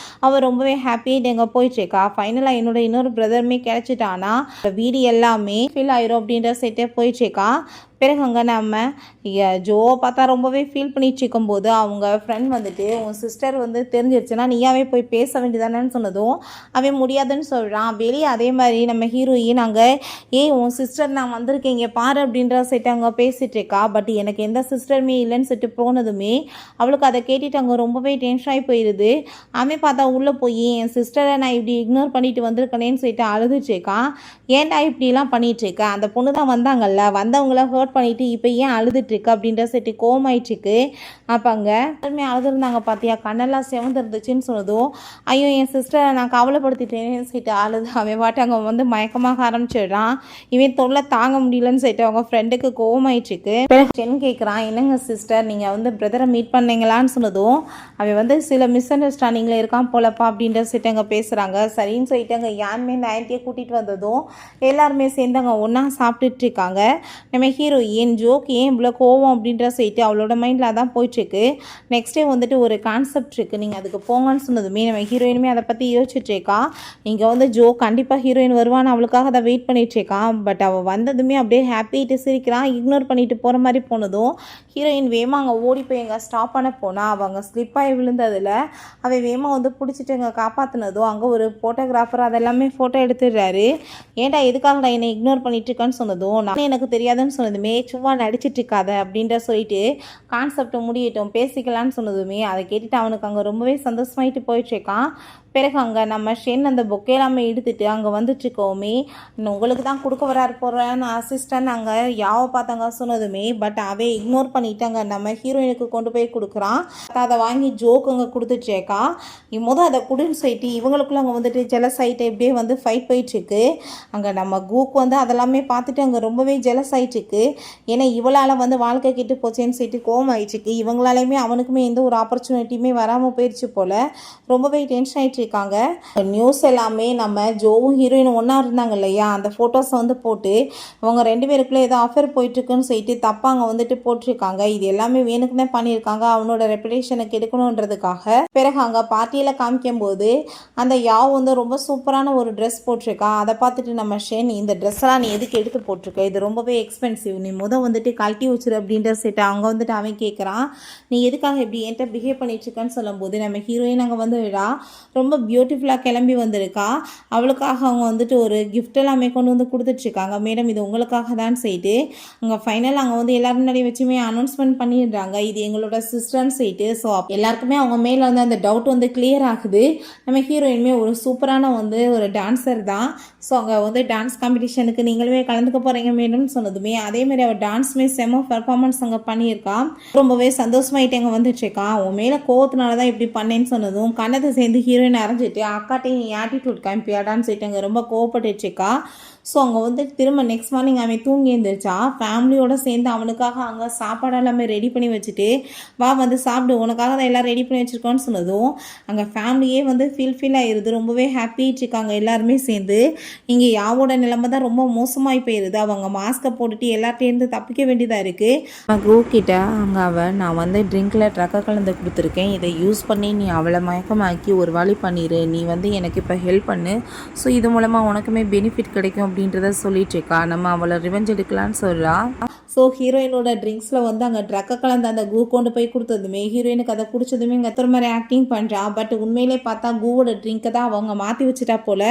அவள் ரொம்பவே ஹாப்பியாகிட்டு எங்கே போயிட்டுருக்கா. ஃபைனலாக என்னோட இன்னொரு பிரதருமே கிடச்சிட்டானா வீடு எல்லாமே ஃபீல் ஆயிரும் அப்படின்ற சைட்டே போயிட்டுருக்கா. பிறகு அங்கே நம்ம ஜோவை பார்த்தா ரொம்பவே ஃபீல் பண்ணிட்டு இருக்கும்போது அவங்க ஃப்ரெண்ட் வந்துட்டு உன் சிஸ்டர் வந்து தெரிஞ்சிருச்சுன்னா நீயாவே போய் பேச வேண்டியதானேன்னு சொன்னதும் அவன் முடியாதுன்னு சொல்கிறான். வெளியே அதே மாதிரி நம்ம ஹீரோயின் அங்கே உன் சிஸ்டர் நான் வந்திருக்கேன் இங்கே பாரு அப்படின்ற சைட்டு அங்கே பேசிகிட்டு இருக்கா. பட் எனக்கு எந்த சிஸ்டருமே இல்லைன்னு சொல்லிட்டு போனதுமே அவளுக்கு அதை கேட்டுட்டு அங்கே ரொம்பவே டென்ஷன் ஆகி போயிடுது. அவன் பார்த்தா உள்ளே போய் என் சிஸ்டரை நான் இப்படி இக்னோர் பண்ணிட்டு வந்திருக்கேனேன்னு சொல்லிட்டு அழுதுட்ருக்கான். ஏன்டா இப்படிலாம் பண்ணிகிட்ருக்கேன், அந்த பொண்ணு தான் வந்தாங்கல்ல, வந்தவங்கள ஹர்ட் பண்ணிட்டு இப்போ ஏன் அழுதுட்டுருக்கு அப்படின்ற சரி கோமாயிட்டுருக்கு. அப்போ அங்கே எல்லாருமே அழுதுருந்தாங்க பார்த்தியா, கண்ணெல்லாம் செவந்துருந்துச்சுன்னு சொன்னதும் ஐயோ என் சிஸ்டரை நான் கவலைப்படுத்திட்டேன்னு சொல்லிட்டு அழுது அவன் வாட்டி அங்கே வந்து மயக்கமாக ஆரம்பிச்சிடுறான். இவன் தொல்லை தாங்க முடியலன்னு சொல்லிட்டு அவங்க ஃப்ரெண்டுக்கு கோவமாயிட்டுருக்கு. பிறகு கேட்குறான், என்னங்க சிஸ்டர் நீங்கள் வந்து பிரதரை மீட் பண்ணீங்களான்னு சொன்னதும் அவன் வந்து சில மிஸ் அண்டர்ஸ்டாண்டிங்கில் இருக்கான் போலப்பா அப்படின்ற சொல்லிட்டு அங்கே பேசுகிறாங்க. சரின்னு சொல்லிட்டு அங்கே யாருமே இந்த ஆன்ட்டியை கூட்டிகிட்டு வந்ததும் எல்லாருமே சேர்ந்து அங்கே ஒன்றா சாப்பிட்டுட்டு இருக்காங்க. நம்ம ஹீரோ ஏன் ஜோக் ஏன் இவ்வளோ கோவம் அப்படின்ற சொல்லிட்டு அவளோட மைண்டில் தான் போயிட்டுருக்கு. நெக்ஸ்டே வந்துட்டு ஒரு கான்செப்ட் இருக்குது, நீங்கள் அதுக்கு போங்கன்னு சொன்னதுமே நம்ம ஹீரோயினுமே அதை பற்றி யோசிச்சுட்ருக்கா. இங்கே வந்து ஜோ கண்டிப்பாக ஹீரோயின் வருவான்னு அவளுக்காக அதை வெயிட் பண்ணிட்டுருக்கான். பட் அவள் வந்ததுமே அப்படியே ஹாப்பிட்டு சிரிக்கிறான். இக்னோர் பண்ணிட்டு போகிற மாதிரி போனதும் ஹீரோயின் வேகமாக அங்கே ஓடி போய் எங்கே ஸ்டாப் பண்ண போனால் அவங்க ஸ்லிப்பாகி விழுந்ததில் அவள் வேகமாக வந்து பிடிச்சிட்டு அங்கே காப்பாற்றினதும் அங்கே ஒரு ஃபோட்டோகிராஃபர் அதெல்லாமே ஃபோட்டோ எடுத்துடுறாரு. ஏன்டா எதுக்காக நான் என்னை இக்னோர் பண்ணிட்டு இருக்கான்னு சொன்னதும் நான் எனக்கு தெரியாதுன்னு சொன்னதுமே சும்மா நடிச்சிட்டு இருக்காத அப்படின்ற சொல்லிட்டு கான்செப்டை முடியட்டும் பேசிக்கலான்னு சொன்னதுமே அதை கேட்டுட்டு அவனுக்கு அங்கே ரொம்பவே சந்தோஷமாயிட்டு போயிட்டுருக்கான். பிறகு அங்கே நம்ம ஷென் அந்த பொக்கே எல்லாமே எடுத்துகிட்டு அங்கே வந்துட்டுருக்கோமே, உங்களுக்கு தான் கொடுக்க வராரு போகிறேன்னு அசிஸ்டன்ட் அங்கே யாவை பார்த்தாங்க சொன்னதுமே பட் அவே இக்னோர் பண்ணிவிட்டு அங்கே நம்ம ஹீரோயினுக்கு கொண்டு போய் கொடுக்குறான். அதை வாங்கி ஜோக்கு அங்கே கொடுத்துட்ருக்கா. அதை குடுன்னு சொல்லிட்டு இவங்களுக்குள்ள அங்கே வந்துட்டு ஜெலஸ் ஆகிட்டு இப்படியே வந்து ஃபைட் போயிட்டுருக்கு. அங்கே நம்ம கூக்கு வந்து அதெல்லாமே பார்த்துட்டு அங்கே ரொம்பவே ஜெலஸ் ஆகிட்டுருக்கு. ஏன்னா இவளால் வந்து வாழ்க்கை கெட்டு போச்சேன்னு சொல்லிட்டு கோவம் ஆயிடுச்சுக்கு. இவங்களாலையுமே அவனுக்குமே எந்த ஒரு ஆப்பர்ச்சுனிட்டியுமே வராமல் போயிடுச்சு போல். ரொம்பவே டென்ஷன் ஆகிட்டு இருக்காங்க. நியூஸ் எல்லாமே நம்ம ஜோவும் ஹீரோயினும் ஒன்றா இருந்தாங்க இல்லையா, அந்த ஃபோட்டோஸை வந்து போட்டு அவங்க ரெண்டு பேருக்குள்ளே ஏதோ ஆஃபர் போயிட்டுருக்குன்னு சொல்லிட்டு தப்பாக அங்கே வந்துட்டு போட்டிருக்காங்க. இது எல்லாமே வேணுக்குன்னே பண்ணியிருக்காங்க, அவனோட ரெப்புடேஷனுக்கு எடுக்கணுன்றதுக்காக. பிறகு அங்கே பார்ட்டியில் காமிக்கும் போது அந்த யாவ் வந்து ரொம்ப சூப்பரான ஒரு ட்ரெஸ் போட்டிருக்கா. அதை பார்த்துட்டு நம்ம ஷென் இந்த ட்ரெஸ்ஸெல்லாம் நீ எதுக்கு எடுத்து போட்டிருக்க, இது ரொம்பவே எக்ஸ்பென்சிவ், நீ வந்துட்டு கழட்டி வச்சிரு அப்படின்ற செட்டு அவங்க வந்துட்டு அவன் கேட்குறான். நீ எதுக்காக இப்படி என்கிட்ட பிஹேவ் பண்ணிட்டுருக்கான்னு சொல்லும்போது நம்ம ஹீரோயின் அங்கே வந்து ரொம்ப பியூட்டிஃபுல்லாக கிளம்பி வந்திருக்கா. அவளுக்காக அவங்க வந்துட்டு ஒரு கிஃப்ட் எல்லாமே கொண்டு வந்து கொடுத்துட்ருக்காங்க. மேடம் இது உங்களுக்காக தான் செய்யிட்டு அங்கே ஃபைனல் அங்கே வந்து எல்லாரும் முன்னாடி வச்சுமே அனௌன்ஸ்மெண்ட் பண்ணிடுறாங்க, இது எங்களோட சிஸ்டர்னு செய்யிட்டு. ஸோ எல்லாருக்குமே அவங்க மேலே வந்து அந்த டவுட் வந்து கிளியர் ஆகுது. நம்ம ஹீரோயினுமே ஒரு சூப்பரான வந்து ஒரு டான்ஸர் தான். ஸோ அங்கே வந்து டான்ஸ் காம்படிஷனுக்கு நீங்களுமே கலந்துக்க போகிறீங்க மேடம்னு சொன்னதுமே அதேமாதிரி அவள் டான்ஸுமே செம்ம பர்ஃபார்மன்ஸ் அங்கே பண்ணியிருக்கா. ரொம்பவே சந்தோஷமாயிட்டு அங்கே வந்துட்டுருக்கான். உன் மேலே கோவத்தினால தான் இப்படி பண்ணேன்னு சொன்னதும் கண்ணத்தை சேர்ந்து ஹீரோயின் அரைஞ்சிட்டு அக்காட்டையும் ஆட்டிடியூட் காமிப்பியாடான்னு சொல்லிட்டு அங்கே ரொம்ப கோவப்பட்டுருக்கா. ஸோ அங்கே வந்து திரும்ப நெக்ஸ்ட் மார்னிங் அவன் தூங்கி எழுந்திரிச்சா. ஃபேமிலியோடு சேர்ந்து அவனுக்காக அங்கே சாப்பாடு எல்லாமே ரெடி பண்ணி வச்சுட்டு வா வந்து சாப்பிடு உனக்காக தான் எல்லாம் ரெடி பண்ணி வச்சுருக்கோன்னு சொன்னதும் அங்கே ஃபேமிலியே வந்து ஃபீல் ஆகிடுது. ரொம்பவே ஹாப்பிட்டு இருக்காங்க எல்லாருமே சேர்ந்து. இங்கே யாவோட நிலைமை தான் ரொம்ப மோசமாகி போயிடுது. அவங்க மாஸ்கை போட்டுட்டு எல்லார்ட்டேருந்து தப்பிக்க வேண்டியதாக இருக்குது. குரூக்கிட்ட அங்கே நான் வந்து ட்ரிங்கில் ட்ரக்கை கலந்து கொடுத்துருக்கேன், இதை யூஸ் பண்ணி நீ அவளை மயக்கமாக்கி ஒரு வழி பண்ணிடு, நீ வந்து எனக்கு இப்போ ஹெல்ப் பண்ணு, ஸோ இது மூலமாக உனக்குமே பெனிஃபிட் கிடைக்கும் அப்படின்றத சொல்லிட்டு இருக்கா. நம்ம அவளை ரிவெஞ்ச் எடுக்கலான்னு சொல்கிறா. ஸோ ஹீரோயினோட ட்ரிங்க்ஸில் வந்து அங்கே ட்ரக்கை கலந்து அந்த கூ கொண்டு போய் கொடுத்ததுமே ஹீரோயினுக்கு அதை குடிச்சதுமே இங்கே எத்தனை மாதிரி ஆக்டிங் பண்ணுறா. பட் உண்மையிலே பார்த்தா கூவோட ட்ரிங்க்கை தான் அவங்க மாற்றி வச்சுட்டா போல்.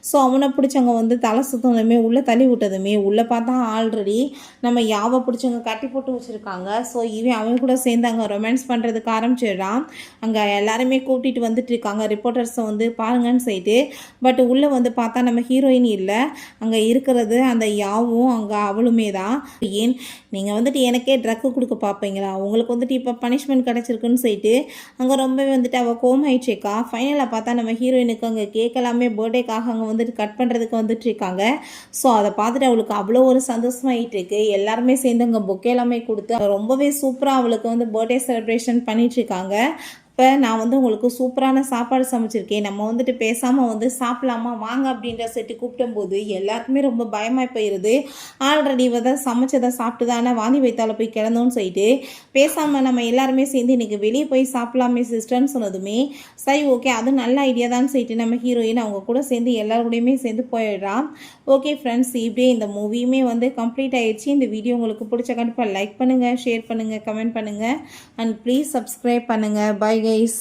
ஸோ அவனை பிடிச்சவங்க வந்து தலை சுத்ததுமே உள்ளே தள்ளி விட்டதுமே உள்ளே பார்த்தா ஆல்ரெடி நம்ம யாவை பிடிச்சவங்க கட்டி போட்டு வச்சுருக்காங்க. ஸோ அவன் கூட சேர்ந்து அங்கே ரொமான்ஸ் பண்ணுறதுக்கு ஆரம்பிச்சிடுறான். அங்கே எல்லாருமே கூட்டிகிட்டு வந்துட்டு இருக்காங்க ரிப்போர்ட்டர்ஸை வந்து பாருங்கன்னு சொல்லிட்டு. பட் உள்ளே வந்து பார்த்தா நம்ம ஹீரோயின் இல்லை, அங்கே இருக்கிறது அந்த யாவும் அங்கே அவளுமே தான். ஏன் நீங்கள் வந்துட்டு எனக்கே ட்ரக்கு கொடுக்க பார்ப்பீங்களா, உங்களுக்கு வந்துட்டு இப்போ பனிஷ்மெண்ட் கிடச்சிருக்குன்னு சொல்லிட்டு அங்கே ரொம்பவே வந்துட்டு அவள் கோமாயிடுச்சேக்கா. ஃபைனலாக பார்த்தா நம்ம ஹீரோயினுக்கு அங்கே கேக் எல்லாமே பர்த்டேக்காக அங்கே வந்துட்டு கட் பண்ணுறதுக்கு வந்துட்டு இருக்காங்க. ஸோ அதை பார்த்துட்டு அவளுக்கு அவ்வளோ ஒரு சந்தோஷமாயிட்டு இருக்கு. எல்லாருமே சேர்ந்து அங்கே பொக்கே எல்லாமே கொடுத்து ரொம்பவே சூப்பராக அவளுக்கு வந்து பர்த்டே செலிப்ரேஷன் பண்ணிட்டு இருக்காங்க. இப்போ நான் வந்து உங்களுக்கு சூப்பரான சாப்பாடு சமைச்சிருக்கேன், நம்ம வந்துட்டு பேசாமல் வந்து சாப்பிடலாமா வாங்க அப்படின்ற செட்டு கூப்பிடும்போது எல்லாருக்குமே ரொம்ப பயமாக போயிடுது. ஆல்ரெடி தான் சமைச்சதை சாப்பிட்டு தானே வாந்தி வைத்தால போய் கிடந்தோன்னு சொல்லிட்டு பேசாமல் நம்ம எல்லாருமே சேர்ந்து இன்றைக்கி வெளியே போய் சாப்பிடலாமே சிஸ்டர்னு சொன்னதுமே சரி ஓகே அது நல்ல ஐடியா தான் சொல்லிட்டு நம்ம ஹீரோயின் அவங்க கூட சேர்ந்து எல்லாருக்கூடையுமே சேர்ந்து போயிடுறான். ஓகே ஃப்ரெண்ட்ஸ், இப்படியே இந்த மூவியுமே வந்து கம்ப்ளீட் ஆயிடுச்சு. இந்த வீடியோ உங்களுக்கு பிடிச்ச கண்டிப்பாக லைக் பண்ணுங்கள், ஷேர் பண்ணுங்கள், கமெண்ட் பண்ணுங்கள் அண்ட் ப்ளீஸ் சப்ஸ்கிரைப் பண்ணுங்கள். Bye guys.